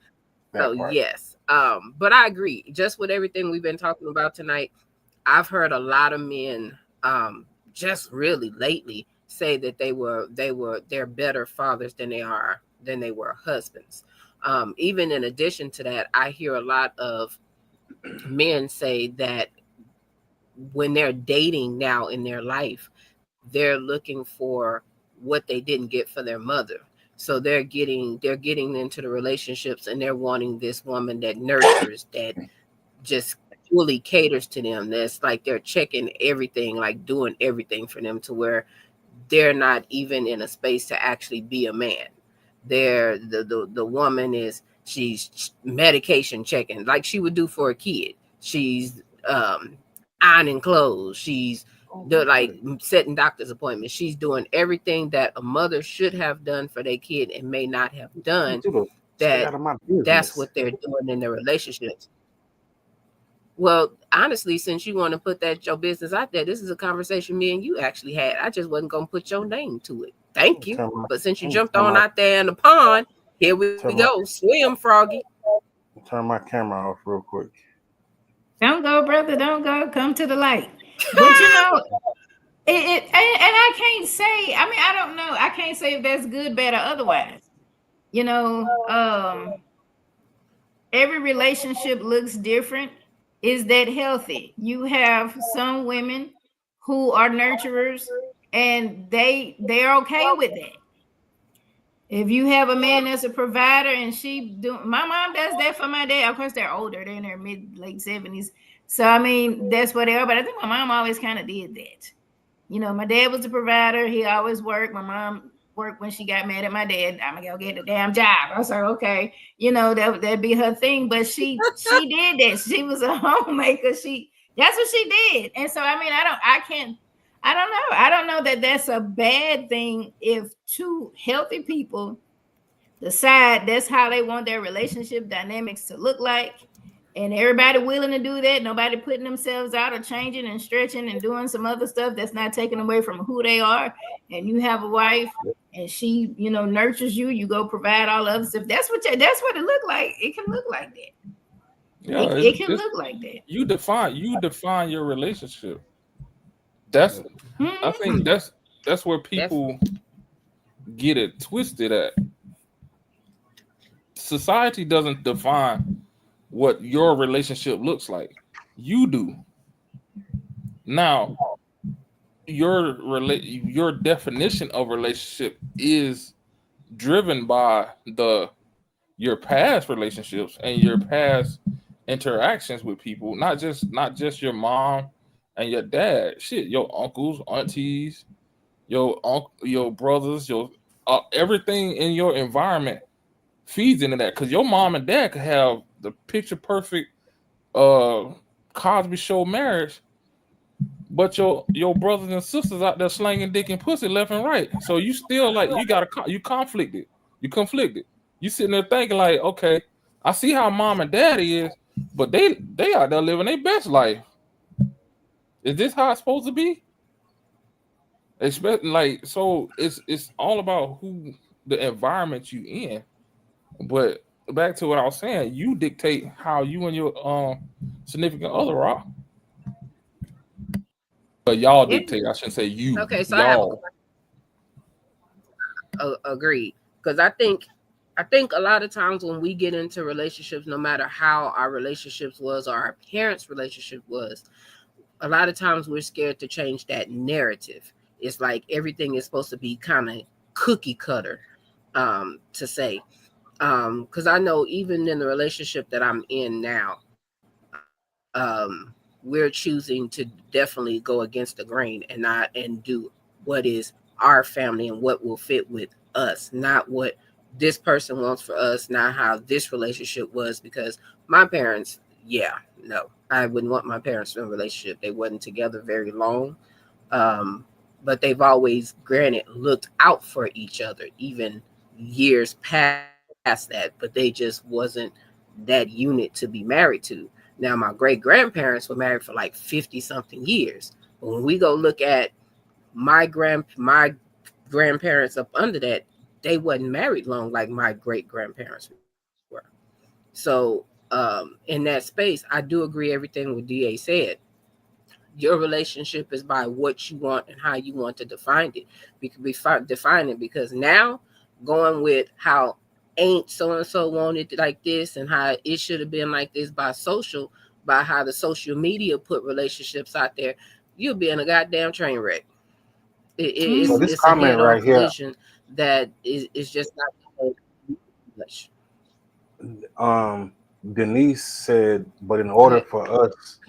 Yes. But I agree. Just with everything we've been talking about tonight, I've heard a lot of men just really lately say that they're better fathers than they were husbands. Even in addition to that, I hear a lot of men say that when they're dating now in their life, they're looking for what they didn't get for their mother. So they're getting into the relationships and they're wanting this woman that nurtures, that just fully caters to them. That's like they're checking everything, like doing everything for them, to where they're not even in a space to actually be a man. The woman is She's medication checking like she would do for a kid. She's ironing clothes. She's like setting doctor's appointments. She's doing everything that a mother should have done for their kid and may not have done. That's what they're doing in their relationships. Well, honestly, since you want to put your business out there, this is a conversation me and you actually had. I just wasn't gonna put your name to it. Thank you. But since you jumped on out there in the pond, here we go. Swim, Froggy. Turn my camera off real quick. Don't go, brother. Don't go. Come to the light. But you know, and I can't say. I mean, I don't know. I can't say if that's good, bad, or otherwise. You know, every relationship looks different. Is that healthy? You have some women who are nurturers, and they're okay with that. If you have a man that's a provider and my mom does that for my dad. Of course, they're older. They're in their late 70s. So, I mean, that's what they are. But I think my mom always kind of did that. You know, my dad was a provider. He always worked. My mom worked when she got mad at my dad. I'm going to go get a damn job. I was like, okay. You know, that'd be her thing. But she did that. She was a homemaker. That's what she did. And so, I mean, I don't know. I don't know that that's a bad thing if two healthy people decide that's how they want their relationship dynamics to look like, and everybody willing to do that, nobody putting themselves out or changing and stretching and doing some other stuff that's not taken away from who they are. And you have a wife and she, you know, nurtures you, you go provide all the other stuff. That's what it look like. It can look like that. Yeah, it can look like that. You define your relationship. That's I think that's where people get it twisted at. Society doesn't define what your relationship looks like. You do. Now, your definition of relationship is driven by your past relationships and your past interactions with people, not just your mom and your dad. Shit, your uncles, aunties, your brothers, your everything in your environment feeds into that. Because your mom and dad could have the picture perfect Cosby Show marriage, but your brothers and sisters out there slanging dick and pussy left and right. So you still like you conflicted. You sitting there thinking like, okay, I see how mom and dad is, but they out there living their best life. Is this how it's supposed to be? So it's all about who the environment you in. But back to what I was saying, you dictate how you and your significant other are. But y'all dictate. I shouldn't say you. Okay, so y'all. Agreed. Because I think a lot of times when we get into relationships, no matter how our relationships was or our parents' relationship was, a lot of times we're scared to change that narrative. It's like everything is supposed to be kind of cookie cutter, to say. Because I know even in the relationship that I'm in now, we're choosing to definitely go against the grain and do what is our family and what will fit with us, not what this person wants for us, not how this relationship was. Because my parents, I wouldn't want my parents in a relationship. They wasn't together very long, but they've always, granted, looked out for each other, even years past that, but they just wasn't that unit to be married to. Now, my great-grandparents were married for like 50-something years. But when we go look at my grandparents up under that, they wasn't married long like my great-grandparents were. So in that space, I do agree everything what DA said. Your relationship is by what you want and how you want to define it. We could define it, because now going with how ain't so-and-so wanted like this and how it should have been like this by how the social media put relationships out there, you'll be in a goddamn train wreck. It's a comment right here that is just not much. Denise said, but in order for us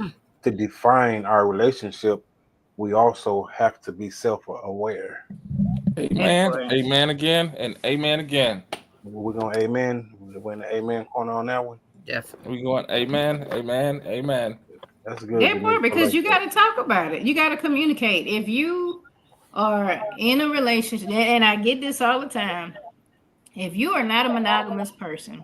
to define our relationship, we also have to be self-aware. Amen. Amen again and amen again. We're gonna amen. win the amen corner on that one. Definitely. We going amen, amen, amen. That's good. That part, because you got to talk about it. You got to communicate. If you are in a relationship, and I get this all the time, if you are not a monogamous person,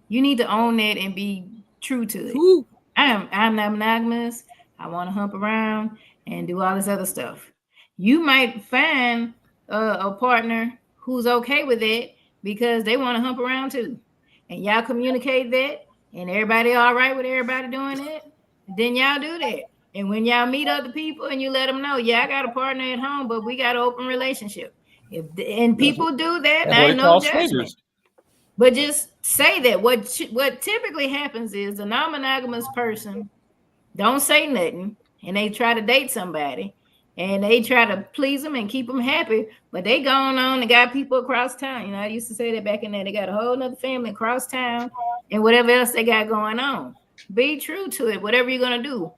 you need to own that and be true to it. Ooh. I'm not monogamous. I want to hump around and do all this other stuff. You might find a partner who's okay with it because they want to hump around too, and y'all communicate that, and everybody all right with everybody doing it. Then y'all do that. And when y'all meet other people and you let them know, yeah, I got a partner at home, but we got an open relationship. And people do that, and I ain't no judgment. Swingers. But just say that. What typically happens is a non-monogamous person don't say nothing, and they try to date somebody, and they try to please them and keep them happy, but they going on and got people across town. You know, I used to say that back in there. They got a whole nother family across town and whatever else they got going on. Be true to it, whatever you're going to do.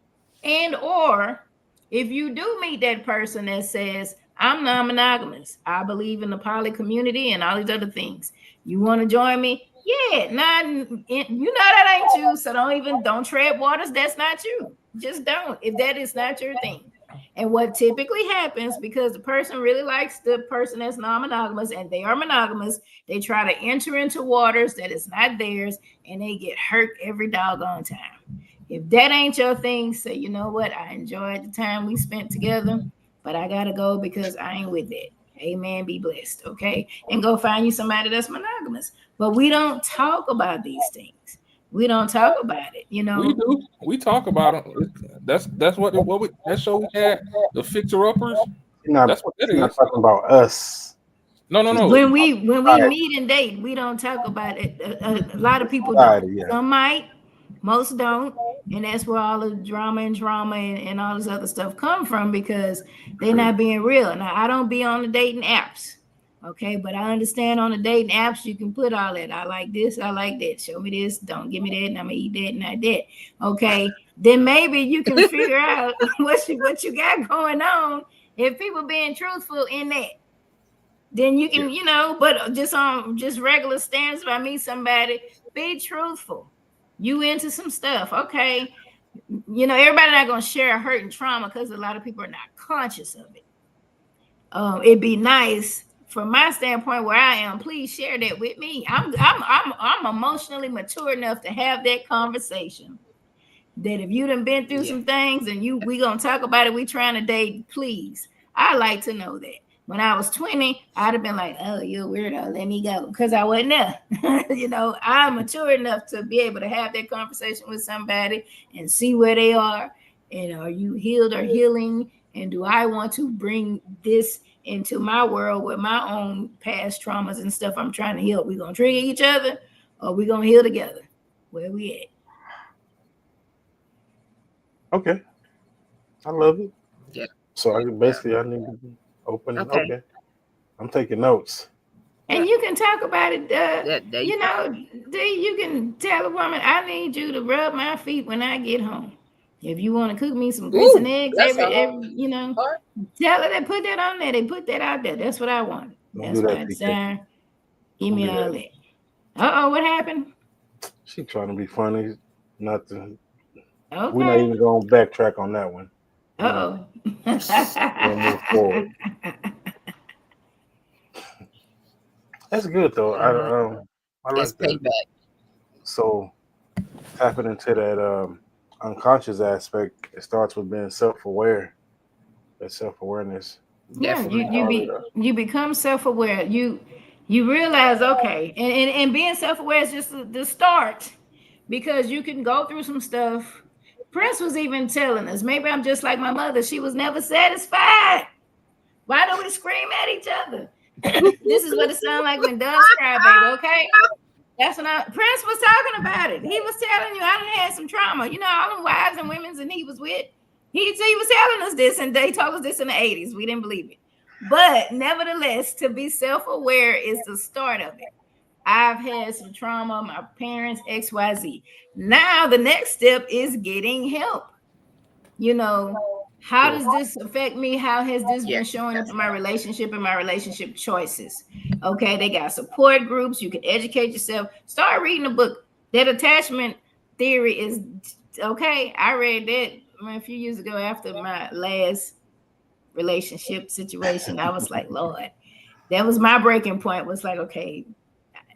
And or if you do meet that person that says, I'm non-monogamous, I believe in the poly community and all these other things, you want to join me? Yeah, you know that ain't you, so don't tread waters. That's not you. Just don't, if that is not your thing. And what typically happens, because the person really likes the person that's non-monogamous and they are monogamous, they try to enter into waters that is not theirs, and they get hurt every doggone time. If that ain't your thing, say, you know what, I enjoyed the time we spent together, but I gotta go because I ain't with it. Amen. Be blessed. Okay. And go find you somebody that's monogamous. But we don't talk about these things. We don't talk about it. You know, we do. We talk about them. That's what that show we had, the Fixer Uppers. That's what it is. Not talking about us. No. When we meet and date, we don't talk about it. A lot of people don't. Yeah. Some might, most don't. And that's where all the drama and all this other stuff come from, because they're not being real. Now, I don't be on the dating apps, okay? But I understand on the dating apps, you can put all that. I like this, I like that. Show me this, don't give me that, and I'm going to eat that, not that, okay? Then maybe you can figure out what you got going on. If people being truthful in that, then you can, you know, but just on just regular standards, if I meet somebody, be truthful. You into some stuff, okay? You know, everybody not gonna share hurt and trauma because a lot of people are not conscious of it. It'd be nice from my standpoint where I am. Please share that with me. I'm emotionally mature enough to have that conversation. That if you done been through some things and we gonna talk about it, we trying to date. Please, I like to know that. When I was 20, I'd have been like, oh, you're a weirdo, let me go, because I wasn't there. You know, I'm mature enough to be able to have that conversation with somebody and see where they are. And are you healed or healing? And do I want to bring this into my world with my own past traumas and stuff I'm trying to heal? We going to trigger each other, or we going to heal together? Where we at? Okay. I love it. Yeah. So I need to be open. Okay. I'm taking notes. And you can talk about it. You know, you can tell a woman, I need you to rub my feet when I get home. If you want to cook me some grits and eggs every you know, tell her they put that on there. They put that out there. That's what I want. That's what I desire. Give me all that. Uh-oh, what happened? She trying to be funny. Nothing. Okay. We're not even going to backtrack on that one. Uh-oh. We'll move forward. That's good though. I like that. Payback. So tapping into that unconscious aspect, it starts with being self-aware. That self-awareness. Yeah, you become self-aware. You realize, okay, and being self-aware is just the start, because you can go through some stuff. Prince was even telling us, maybe I'm just like my mother. She was never satisfied. Why do we scream at each other? This is what it sounds like when doves cry, baby, okay? That's when Prince was talking about it. He was telling you, I done had some trauma. You know, all the wives and women's and he was with. He was telling us this, and they told us this in the 80s. We didn't believe it. But nevertheless, to be self-aware is the start of it. I've had some trauma, my parents, XYZ. Now the next step is getting help. You know, How does this affect me? How has this Yeah. been showing up in my relationship and my relationship choices? Okay, they got support groups. You can educate yourself. Start reading a book. That attachment theory is okay. I read that a few years ago after my last relationship situation. I was like, Lord, that was my breaking point. Was like, okay,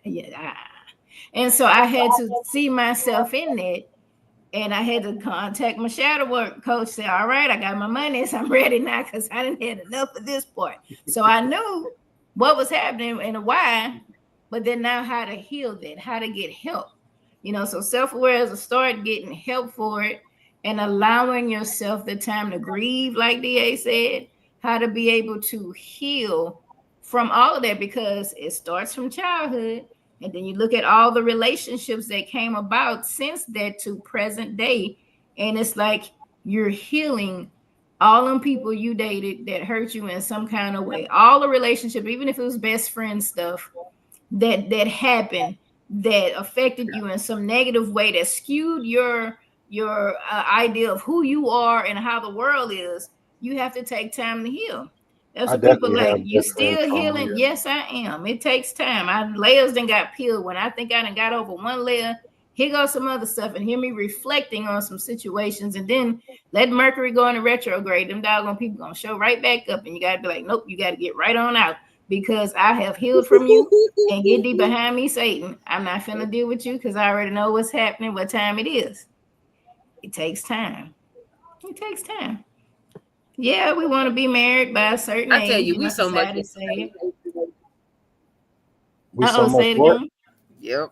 yeah. And so I had to see myself in that. And I had to contact my shadow work coach, say, all right, I got my money, so I'm ready now because I didn't had enough of this part. So I knew what was happening and why, but then now how to heal that, how to get help. So self-aware is a start getting help for it and allowing yourself the time to grieve, like DA said, how to be able to heal from all of that, because it starts from childhood. And then you look at all the relationships that came about since that to present day. And it's like you're healing all them people you dated that hurt you in some kind of way. All the relationship, even if it was best friend stuff that happened, that affected you in some negative way, that skewed your idea of who you are and how the world is. You have to take time to heal. That's what people like. You still healing? Yes, I am. It takes time. Layers done got peeled. When I think I done got over one layer, here goes some other stuff, and hear me reflecting on some situations, and then let Mercury go into retrograde. Them doggone people gonna show right back up, and you gotta be like, nope, you gotta get right on out because I have healed from you. And get thee behind me, Satan. I'm not finna deal with you because I already know what's happening, what time it is. It takes time. It takes time. Yeah, we want to be married by a certain age. I tell you, we so much. Say it. We so much say it again. Yep.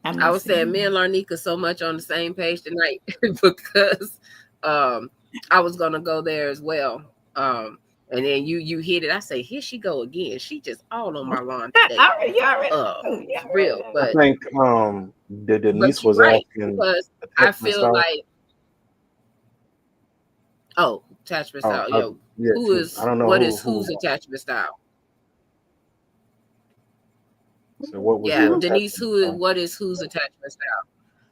I was saying me and Larnika so much on the same page tonight because I was gonna go there as well. And then you hit it. I say, here she go again. She just all on my lawn today. Real, but I think the Denise was asking because I feel like attachment style. Who is? I don't know. What is whose attachment style? So what was Denise? What is whose attachment style?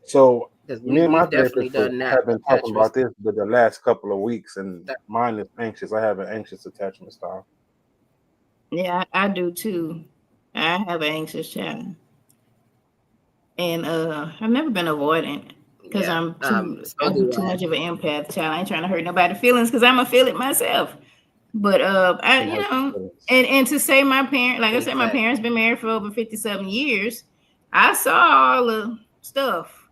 So me and my therapist have been talking about this for the last couple of weeks, and mine is anxious. I have an anxious attachment style. Yeah, I do too. I have an anxious child, and I've never been avoidant because I'm too much of an empath child. I ain't trying to hurt nobody's feelings because I'm gonna feel it myself. But and to say my parent, like I said, my parents been married for over 57 years. I saw all the stuff,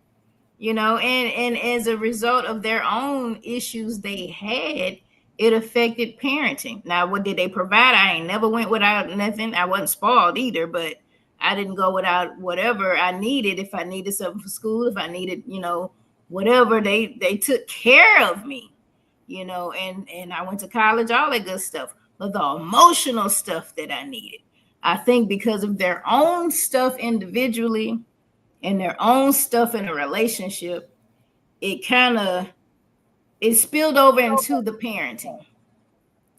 and as a result of their own issues they had, it affected parenting. Now, what did they provide? I ain't never went without nothing. I wasn't spoiled either, but I didn't go without whatever I needed. If I needed something for school, if I needed, whatever, they took care of me. And I went to college, all that good stuff. But the emotional stuff that I needed, I think because of their own stuff individually and their own stuff in a relationship, it spilled over into the parenting.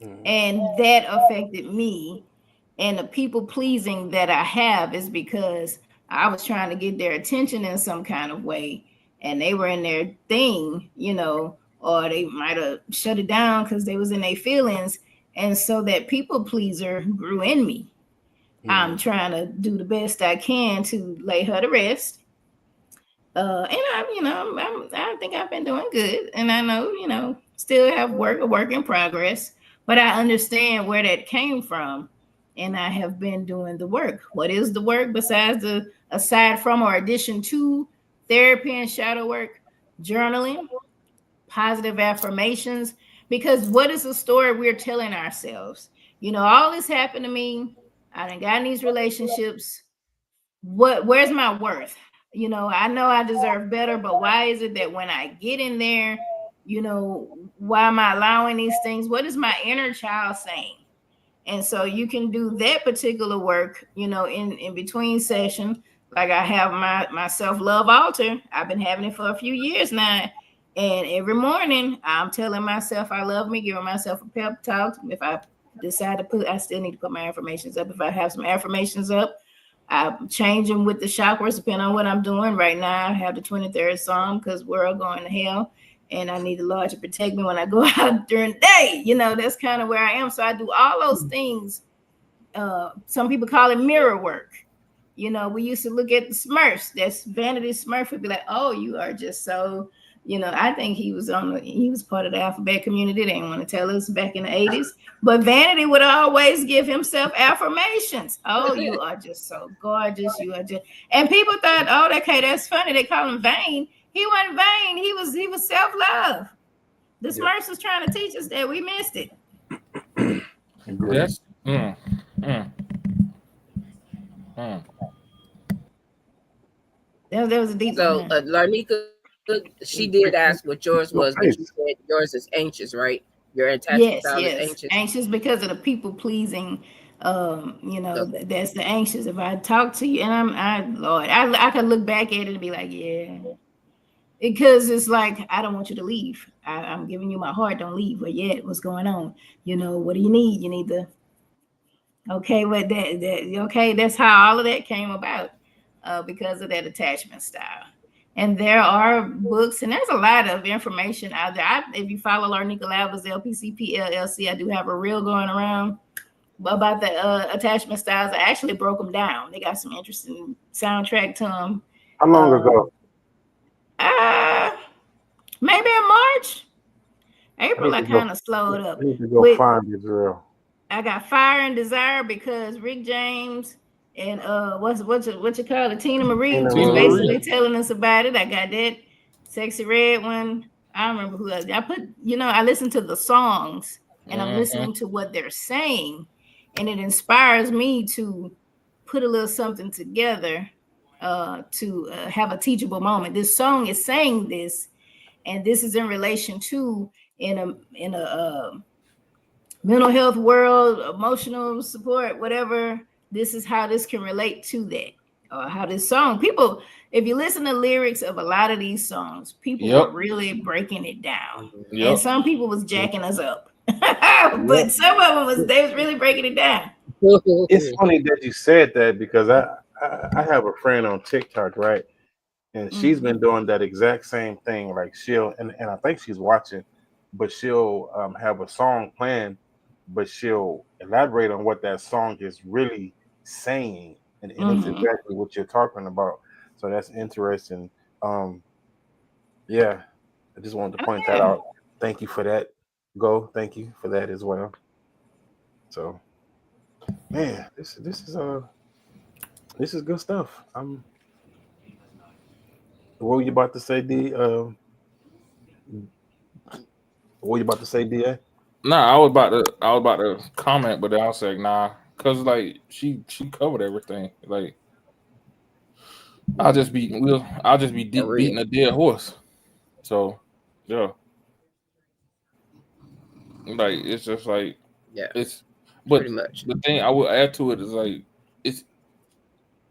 Mm-hmm. And that affected me. And the people pleasing that I have is because I was trying to get their attention in some kind of way. And they were in their thing, or they might have shut it down because they was in their feelings. And so that people pleaser grew in me. Mm-hmm. I'm trying to do the best I can to lay her to rest. And I think I've been doing good. And I know, still have a work in progress, but I understand where that came from. And I have been doing the work. What is the work besides aside from or addition to therapy and shadow work? Journaling, positive affirmations, because what is the story we're telling ourselves? All this happened to me. I done got in these relationships. Where's my worth? I know I deserve better, but why is it that when I get in there, why am I allowing these things? What is my inner child saying? And so you can do that particular work, in between session. Like I have my self-love altar. I've been having it for a few years now. And every morning I'm telling myself I love me, giving myself a pep talk. If I decide to I still need to put my affirmations up. If I have some affirmations up, I'm changing with the chakras depending on what I'm doing. Right now I have the 23rd Psalm because we're all going to hell. and I need the Lord to protect me when I go out during the day. You know, that's kind of where I am. So I do all those things. Some people call it mirror work. You know, we used to look at the Smurfs. That's Vanity Smurf would be like, oh, you are just so, you know, I think he was part of the alphabet community. They didn't want to tell us back in the 80s. But Vanity would always give himself affirmations. Oh, you are just so gorgeous. You are just, and people thought, oh, okay, that's funny. They call him vain. He wasn't vain. He was self-love. The Smurfs was trying to teach us that. We missed it. That's There was a deep So one. Larnika, she did ask what yours was, but you said yours is anxious, right? Your attachment style is anxious. Anxious because of the people pleasing. You know, that's the anxious. If I talk to you, and I could look back at it and be like, yeah, because it's like I don't want you to leave. I'm giving you my heart. Don't leave. Where you at? What's going on? You know, what do you need? You need the okay. What okay? That's how all of that came about, because of that attachment style. And there are books, and there's a lot of information out there. If you follow Larnika Lavas, LPCP, LLC, I do have a reel going around about the attachment styles. I actually broke them down. They got some interesting soundtrack to them. How long ago? Maybe in March. April, I kind of slowed up. I need to go find it, girl. I got Fire and Desire because Rick James and what you call it, Tina Marie was basically telling us about it. I got that Sexy Red one. I don't remember who else. I put, I listen to the songs and I'm listening to what they're saying, and it inspires me to put a little something together to have a teachable moment. This song is saying this, and this is in relation to in a mental health world, emotional support, whatever. This is how this can relate to that, or how this song. People, if you listen to lyrics of a lot of these songs, people were really breaking it down, and some people was jacking us up, but some of them they was really breaking it down. It's funny that you said that because I have a friend on TikTok, right? And she's been doing that exact same thing. Like she'll, and I think she's watching, but she'll have a song playing, but she'll elaborate on what that song is really saying. And it's exactly what you're talking about. So that's interesting. Yeah, I just wanted to point that out. Thank you for that. Thank you for that as well. So, man, this is good stuff. What were you about to say, D? What were you about to say, DA? Nah, I was about to comment, but then I was like, nah, cause like she covered everything. Like I'll just be beating a dead horse. So yeah, like it's just like it's. But pretty much the thing I will add to it is like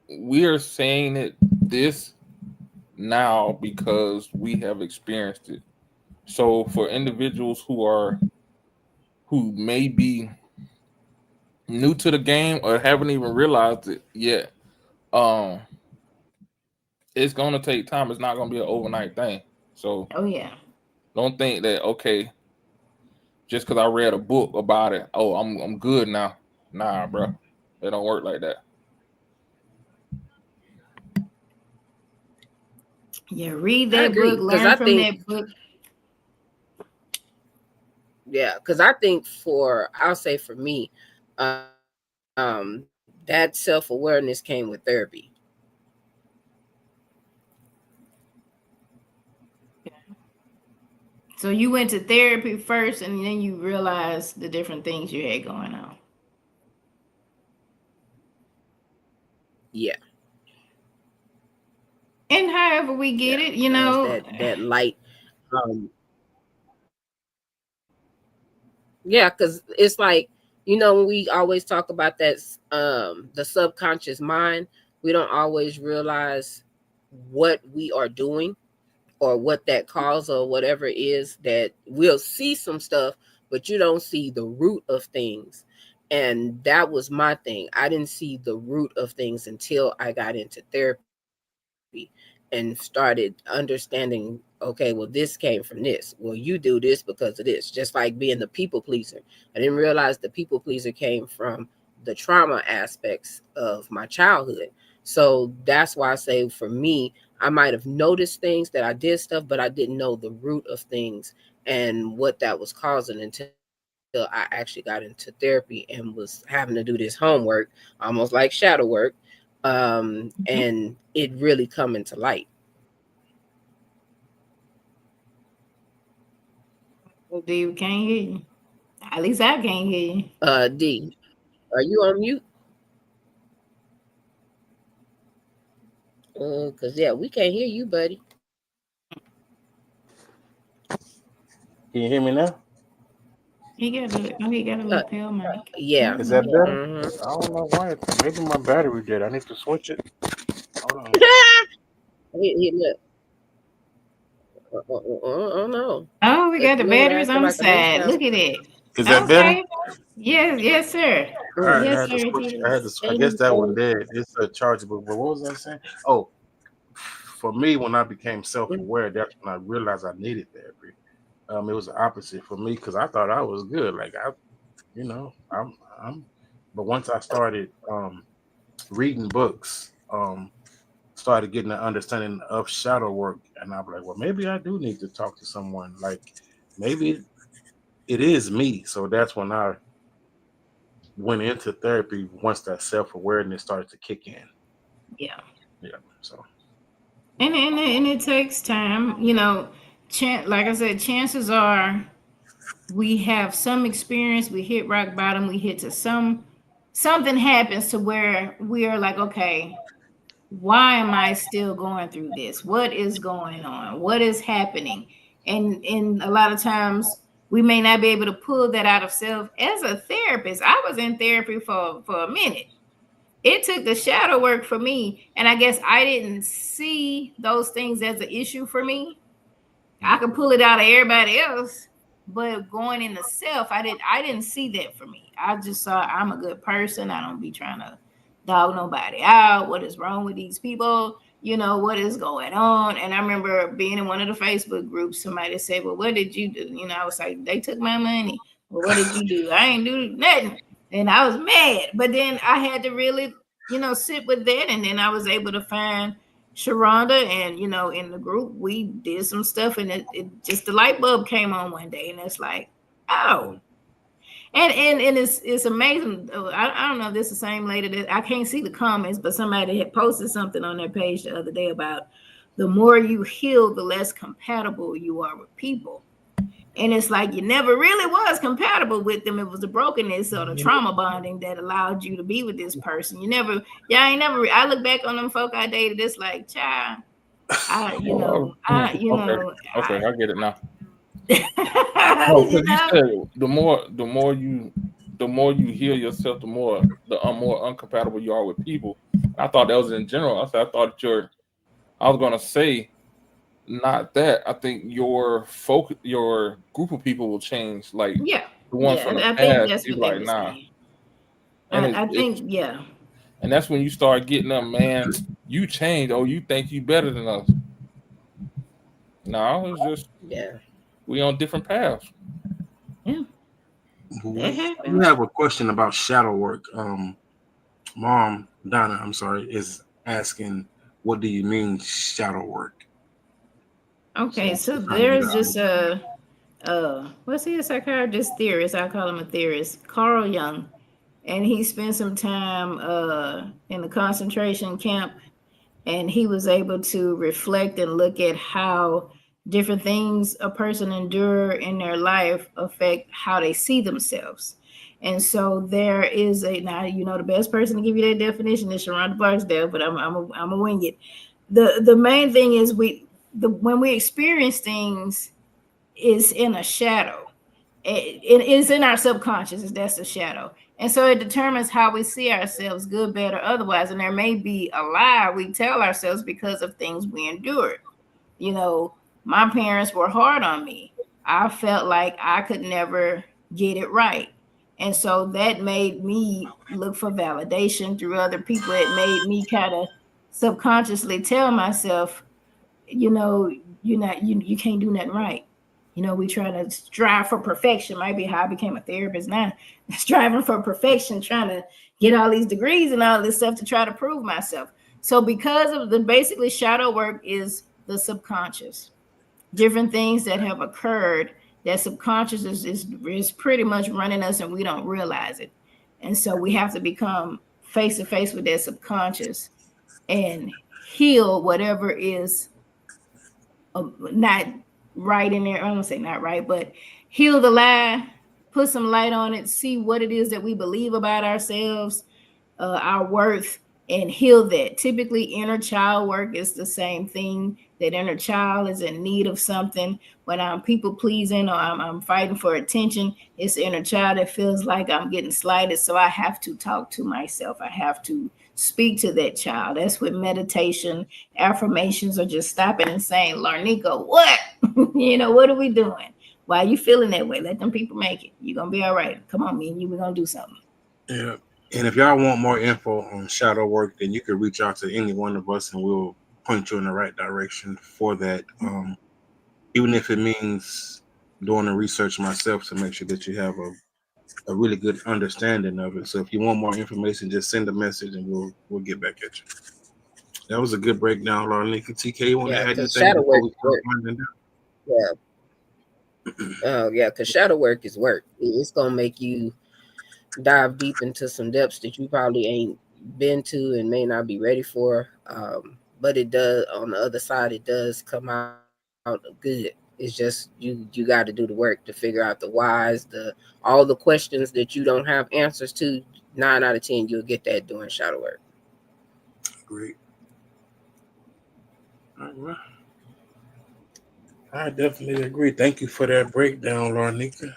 we are saying it this now because we have experienced it. So for individuals who may be new to the game or haven't even realized it yet, it's gonna take time. It's not gonna be an overnight thing. So don't think that just because I read a book about it, I'm good now. Nah, bro, it don't work like that. Yeah, read that book, learn from that book. Yeah, because I think I'll say for me, that self-awareness came with therapy. So you went to therapy first, and then you realized the different things you had going on. Yeah. And however we get it, that light. Yeah, because it's like, when we always talk about that, the subconscious mind, we don't always realize what we are doing or what that cause or whatever it is. That we'll see some stuff, but you don't see the root of things. And that was my thing. I didn't see the root of things until I got into therapy. and started understanding, okay, well, this came from this. Well, you do this because of this. Just like being the people pleaser. I didn't realize the people pleaser came from the trauma aspects of my childhood. So that's why I say for me, I might have noticed things that I did stuff, but I didn't know the root of things and what that was causing until I actually got into therapy and was having to do this homework, almost like shadow work. And it really come into light. D, we can't hear you. At least I can't hear you. D, are you on mute? Cause yeah, we can't hear you, buddy. Can you hear me now? He got a lapel mic. Yeah. Is that better? Mm-hmm. I don't know why. Maybe my battery did. I need to switch it. Hold on. Look. Oh no. Oh, we got the Look at batteries that, on the like a side. newspaper. Look at it. Is that better? Yes, sir. All right, Yes, I had to sir. switch. I guess that one did. It's a chargeable. But what was I saying? Oh, for me, when I became self-aware, that's when I realized I needed therapy. It was the opposite for me because I thought I was good. Like I'm. But once I started reading books, started getting an understanding of shadow work, and I'm like, well, maybe I do need to talk to someone. Like, maybe it is me. So that's when I went into therapy. Once that self-awareness started to kick in. Yeah. So. And it takes time, like I said, chances are we have some experience, we hit rock bottom, we hit to something happens to where we are like, okay, why am I still going through this? What is going on? What is happening? And a lot of times we may not be able to pull that out of self. As a therapist, I was in therapy for a minute. It took the shadow work for me, and I guess I didn't see those things as an issue for me. I could pull it out of everybody else, but going into self, I didn't see that for me. I just saw I'm a good person. I don't be trying to dog nobody out. What is wrong with these people? What is going on? And I remember being in one of the Facebook groups, somebody said, well, what did you do? I was like, they took my money. Well, what did you do? I ain't do nothing. And I was mad. But then I had to really, sit with that. And then I was able to find Sharonda, and in the group we did some stuff, and it just the light bulb came on one day, and it's like, oh, and it's amazing. I don't know if this is the same lady that I can't see the comments, but somebody had posted something on their page the other day about the more you heal, the less compatible you are with people. And it's like you never really was compatible with them. It was the brokenness or the trauma bonding that allowed you to be with this person. I look back on them folk I dated. It's like, child, I get it now. No, because you said the more you heal yourself, the more uncompatible you are with people. I thought that was in general. I thought I was gonna say. Not that. I think your group of people will change. Like the ones from the past, think that's what like nah. And I think and that's when you start getting them, man. You changed. Oh, you think you better than us? No, it's just we on different paths. Yeah. We have a question about shadow work. Mom Donna, I'm sorry, is asking, what do you mean shadow work? Okay, so there's just what's he, a psychiatrist theorist? I call him a theorist, Carl Jung, and he spent some time in the concentration camp, and he was able to reflect and look at how different things a person endure in their life affect how they see themselves. And so there is the best person to give you that definition is Sharonda Barksdale, but I'm a wing it. The main thing is when we experience things is in a shadow. It is in our subconscious. That's a shadow. And so it determines how we see ourselves, good, bad, or otherwise. And there may be a lie we tell ourselves because of things we endured. My parents were hard on me. I felt like I could never get it right. And so that made me look for validation through other people. It made me kind of subconsciously tell myself, you know, you can't do nothing right. You know, we try to strive for perfection. Might be how I became a therapist now. Striving for perfection, trying to get all these degrees and all this stuff to try to prove myself. So because of the basically shadow work is the subconscious, different things that have occurred that subconscious is pretty much running us and we don't realize it. And so we have to become face to face with that subconscious and heal whatever is not right in there. I don't say not right, but heal the lie, put some light on it, see what it is that we believe about ourselves, our worth, and heal that. Typically, inner child work is the same thing. That inner child is in need of something. When I'm people pleasing or I'm fighting for attention, it's the inner child that feels like I'm getting slighted. So I have to talk to myself. I have to speak to that child. That's what meditation, affirmations, or just stopping and saying, Larnika, what? What are we doing? Why are you feeling that way? Let them people make it. You're going to be all right. Come on, me and you, we're going to do something. Yeah. And if y'all want more info on shadow work, then you can reach out to any one of us and we'll point you in the right direction for that. Even if it means doing the research myself to make sure that you have a really good understanding of it. So if you want more information, just send a message and we'll get back at you. That was a good breakdown, Larnika. TK, you want to add anything shadow before work we Yeah, because shadow work is work. It's gonna make you dive deep into some depths that you probably ain't been to and may not be ready for. But it does, on the other side, it does come out good. It's just you got to do the work to figure out the whys, all the questions that you don't have answers to. 9 out of 10, you'll get that doing shadow work. Great. All right. I definitely agree. Thank you for that breakdown, Larnika.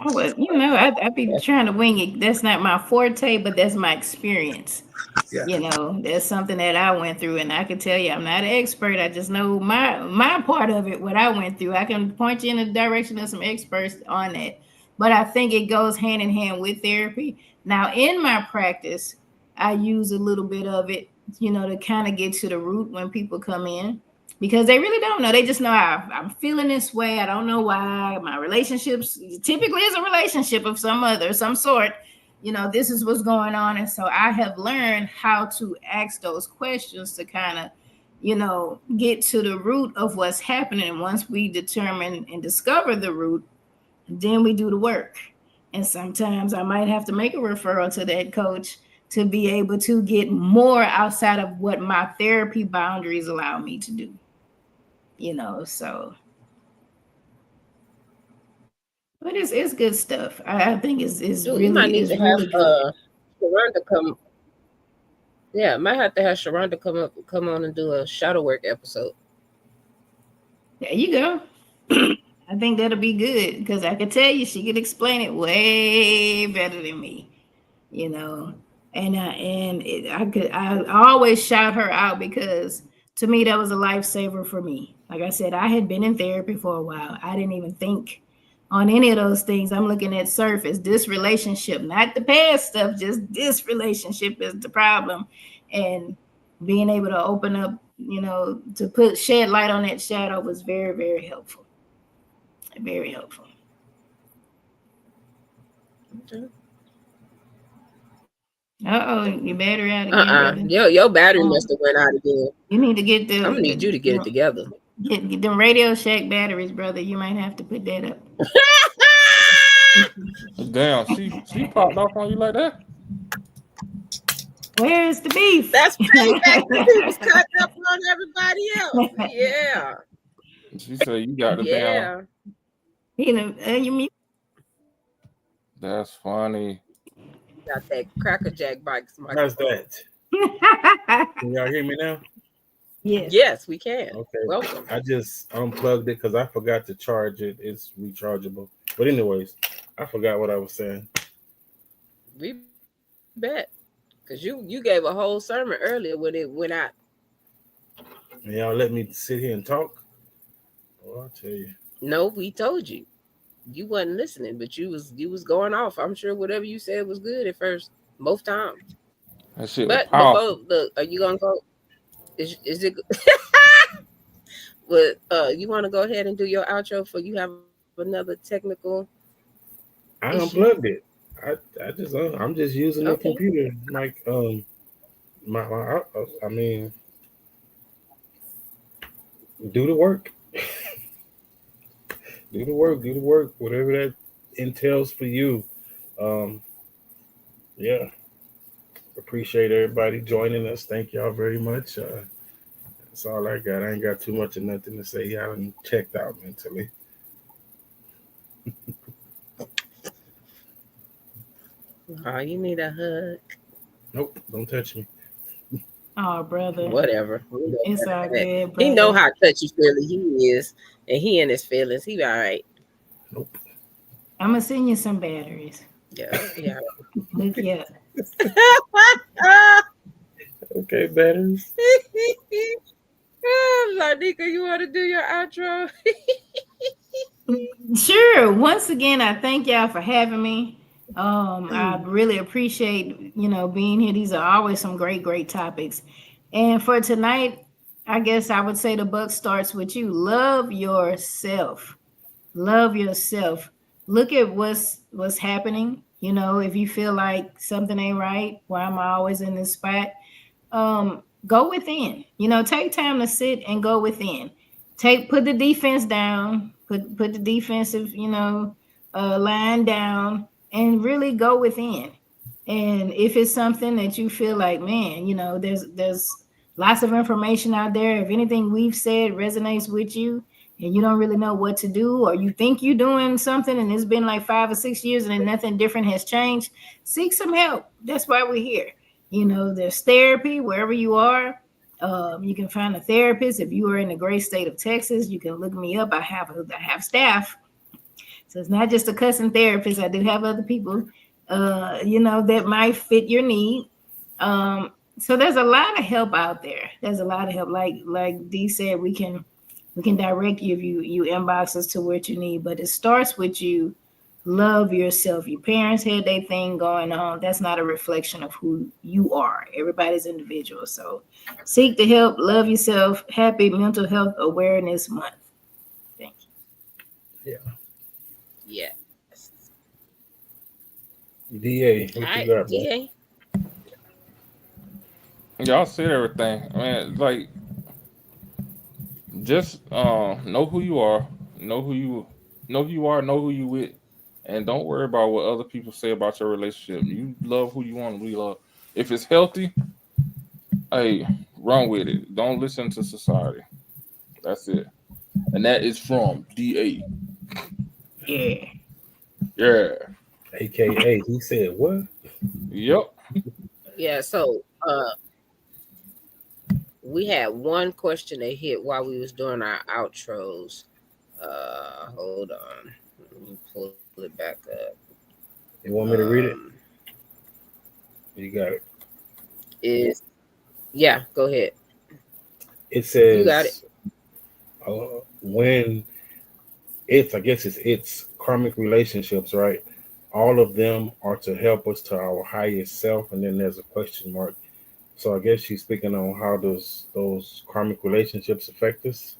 Oh, well, I be trying to wing it. That's not my forte, but that's my experience. Yeah. That's something that I went through, and I can tell you I'm not an expert. I just know my part of it, what I went through. I can point you in the direction of some experts on that. But I think it goes hand in hand with therapy. Now, in my practice, I use a little bit of it, to kind of get to the root when people come in. Because they really don't know. They just know I'm feeling this way. I don't know why. My relationships typically is a relationship of some sort. This is what's going on. And so I have learned how to ask those questions to kind of, get to the root of what's happening. And once we determine and discover the root, then we do the work. And sometimes I might have to make a referral to that coach to be able to get more outside of what my therapy boundaries allow me to do. So, but it's good stuff. I think it's really, you might need to really have Sharonda come. Yeah, might have to have Sharonda come on and do a shadow work episode. There you go. I think that'll be good because I can tell you she can explain it way better than me. And I always shout her out because to me that was a lifesaver for me. Like I said, I had been in therapy for a while. I didn't even think on any of those things. I'm looking at surface, this relationship, not the past stuff, just this relationship is the problem. And being able to open up, to shed light on that shadow was very, very helpful. Very helpful. Okay. Your battery out again, brother. Your battery must have went out again. You need to get I'm gonna need you to get it together. Get them Radio Shack batteries, brother. You might have to put that up. Damn, she popped off on you like that? Where's the beef? That's payback. He was cutting up on everybody else. Yeah. She said you got the damn. You mean? That's funny. Got that Cracker Jack bikes. How's that? Can y'all hear me now? Yes, we can. Okay. Welcome. I just unplugged it because I forgot to charge it. It's rechargeable. But anyways, I forgot what I was saying. We bet. Because you gave a whole sermon earlier when it went out. And y'all let me sit here and talk? Well, I'll tell you. No, we told you. You wasn't listening, but you was going off. I'm sure whatever you said was good at first, both times. That shit but was powerful. Are you gonna go? Is it? But you want to go ahead and do your outro for you have another technical I issue? unplugged it. I'm just using the Okay. computer. Like I mean, do the work. Do the work. Do the work. Whatever that entails for you. Um, yeah. Appreciate everybody joining us. Thank y'all very much. That's all I got. I ain't got too much of nothing to say. Y'all done checked out mentally. Oh, you need a hug. Nope, don't touch me. Oh, brother. Whatever. It's all good, He know brother. how touchy feely he is, and he in his feelings. He all right. Nope. I'm gonna send you some batteries. Yeah, yeah. Look, yeah. Okay, batteries. Lanika, you want to do your outro? Sure. Once again, I thank y'all for having me. I really appreciate being here. These are always some great topics. And for tonight, I guess I would say the buck starts with you. Love yourself. Love yourself. Look at what's happening. If you feel like something ain't right, why am I always in this spot? Go within. Take time to sit and go within. Put the defense down, put the defensive, line down, and really go within. And if it's something that you feel like, man, there's lots of information out there. If anything we've said resonates with you and you don't really know what to do, or you think you're doing something and it's been like 5 or 6 years and then nothing different has changed, seek some help. That's why we're here. There's therapy wherever you are. You can find a therapist. If you are in the great state of Texas, you can look me up. I have staff, so it's not just a cussing therapist. I do have other people, that might fit your need. So there's a lot of help out there. There's a lot of help. Like Dee said, we can direct you if you inbox us to what you need. But it starts with you. Love yourself. Your parents had their thing going on. That's not a reflection of who you are. Everybody's individual. So seek the help. Love yourself. Happy Mental Health Awareness Month. Thank you. Yeah. Yes. DA, what All you right, got, bro? DA. Y'all said everything. I mean, like, just know who you are, know who you are, know who you with, and don't worry about what other people say about your relationship. You love who you want to be loved. If it's healthy, hey, run with it. Don't listen to society. That's it. And that is from DA. Yeah. Yeah. AKA, he said what? Yep. Yeah. So we had one question that hit while we was doing our outros. Hold on. Let me pull it back up. You want me to read it? You got it. Is Yeah, go ahead. It says, You got it. When I guess it's karmic relationships, right? All of them are to help us to our highest self, and then there's a question mark. So I guess she's speaking on how does those karmic relationships affect us,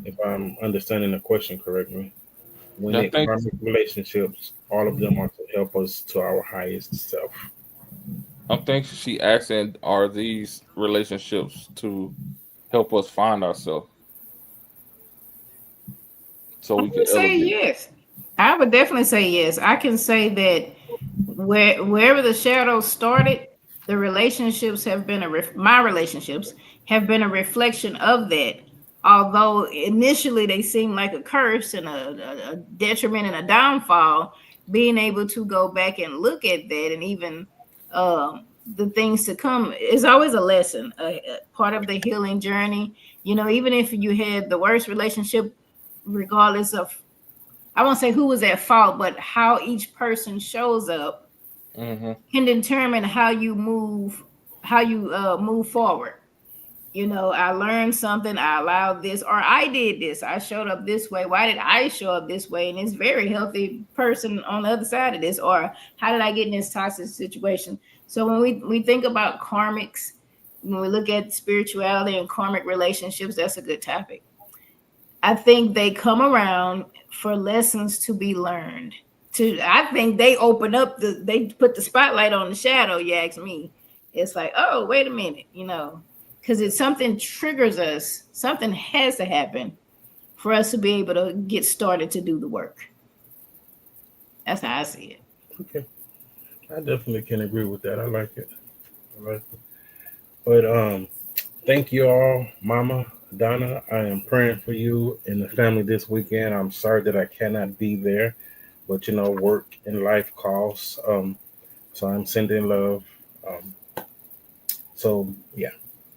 if I'm understanding the question correctly. When I it think karmic relationships, all of them are to help us to our highest self. I think she asking, are these relationships to help us find ourselves so I we can would say elevate? yes. I would definitely say yes. I can say that wherever the shadows started, the relationships have been my relationships have been a reflection of that. Although initially they seemed like a curse and a detriment and a downfall, being able to go back and look at that and even the things to come is always a lesson, a part of the healing journey. Even if you had the worst relationship, regardless of, I won't say who was at fault, but how each person shows up Mm-hmm. can determine how you move forward. I learned something, I allowed this, or I did this, I showed up this way. Why did I show up this way? And it's very healthy person on the other side of this, or how did I get in this toxic situation? So when we think about karmics, when we look at spirituality and karmic relationships, that's a good topic. I think they come around for lessons to be learned. I think they open up they put the spotlight on the shadow. You ask me, it's like, oh, wait a minute, because it's something triggers us. Something has to happen for us to be able to get started to do the work. That's how I see it. Okay, I definitely can agree with that. I like it. But thank you all, Mama Donna. I am praying for you and the family this weekend. I'm sorry that I cannot be there, but work and life calls. So I'm sending love. So yeah,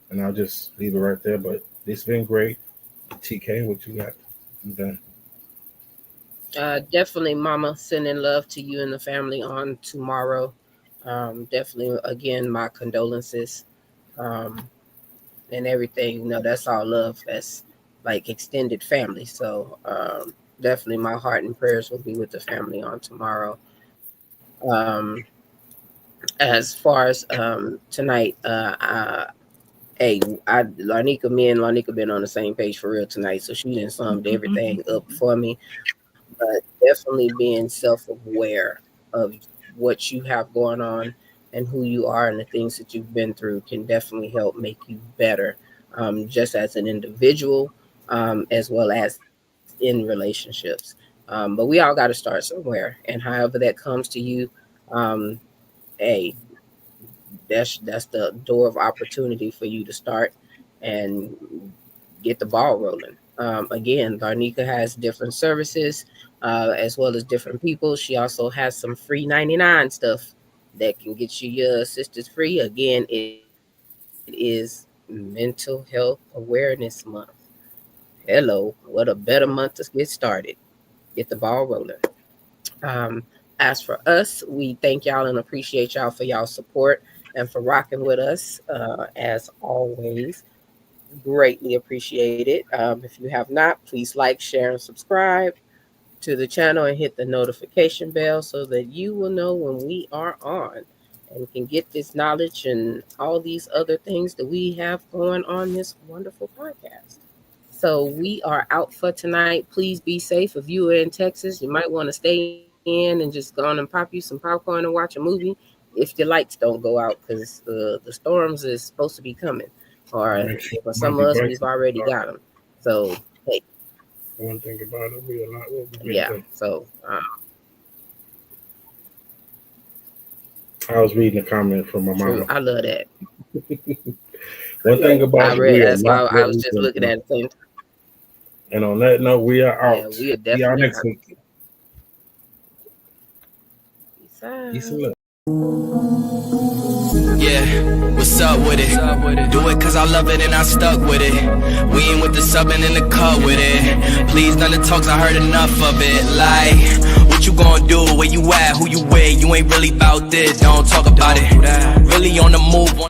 and I'll just leave it right there. But it's been great. TK, what you got? I'm done. Definitely, Mama, sending love to you and the family on tomorrow. Definitely, again, my condolences and everything. That's all love. That's like extended family. So definitely, my heart and prayers will be with the family on tomorrow. As far as tonight, me and Larnika been on the same page for real tonight. So she done summed everything up for me. But definitely being self-aware of what you have going on and who you are and the things that you've been through can definitely help make you better, just as an individual, as well as in relationships. But we all got to start somewhere, and however that comes to you, that's the door of opportunity for you to start and get the ball rolling. Again, Larnika has different services as well as different people. She also has some free 99 stuff that can get you your sisters free. Again, it is Mental Health Awareness Month. Hello, what a better month to get started. Get the ball rolling. As for us, we thank y'all and appreciate y'all for y'all support and for rocking with us as always. Greatly appreciate it. If you have not, please like, share, and subscribe to the channel and hit the notification bell so that you will know when we are on and can get this knowledge and all these other things that we have going on this wonderful podcast. So we are out for tonight. Please be safe. If you are in Texas, you might want to stay in and just go on and pop you some popcorn and watch a movie if your lights don't go out, because the storms is supposed to be coming. Or for some of us, we've already got them. So, hey. One thing about it, we are not what we've been yeah. So, I was reading a comment from my mama. I love that. One thing about I read that's why I was just looking at the same time. And on that note, we are out. Yeah, we are definitely See y'all next week. Peace out. Yeah, what's up with it? Do it cause I love it and I stuck with it. We ain't with the subbing in the cut with it. Please, none of the talks, I heard enough of it. Like, what you gonna do? Where you at? Who you with? You ain't really about this. Don't talk about it. Really on the move.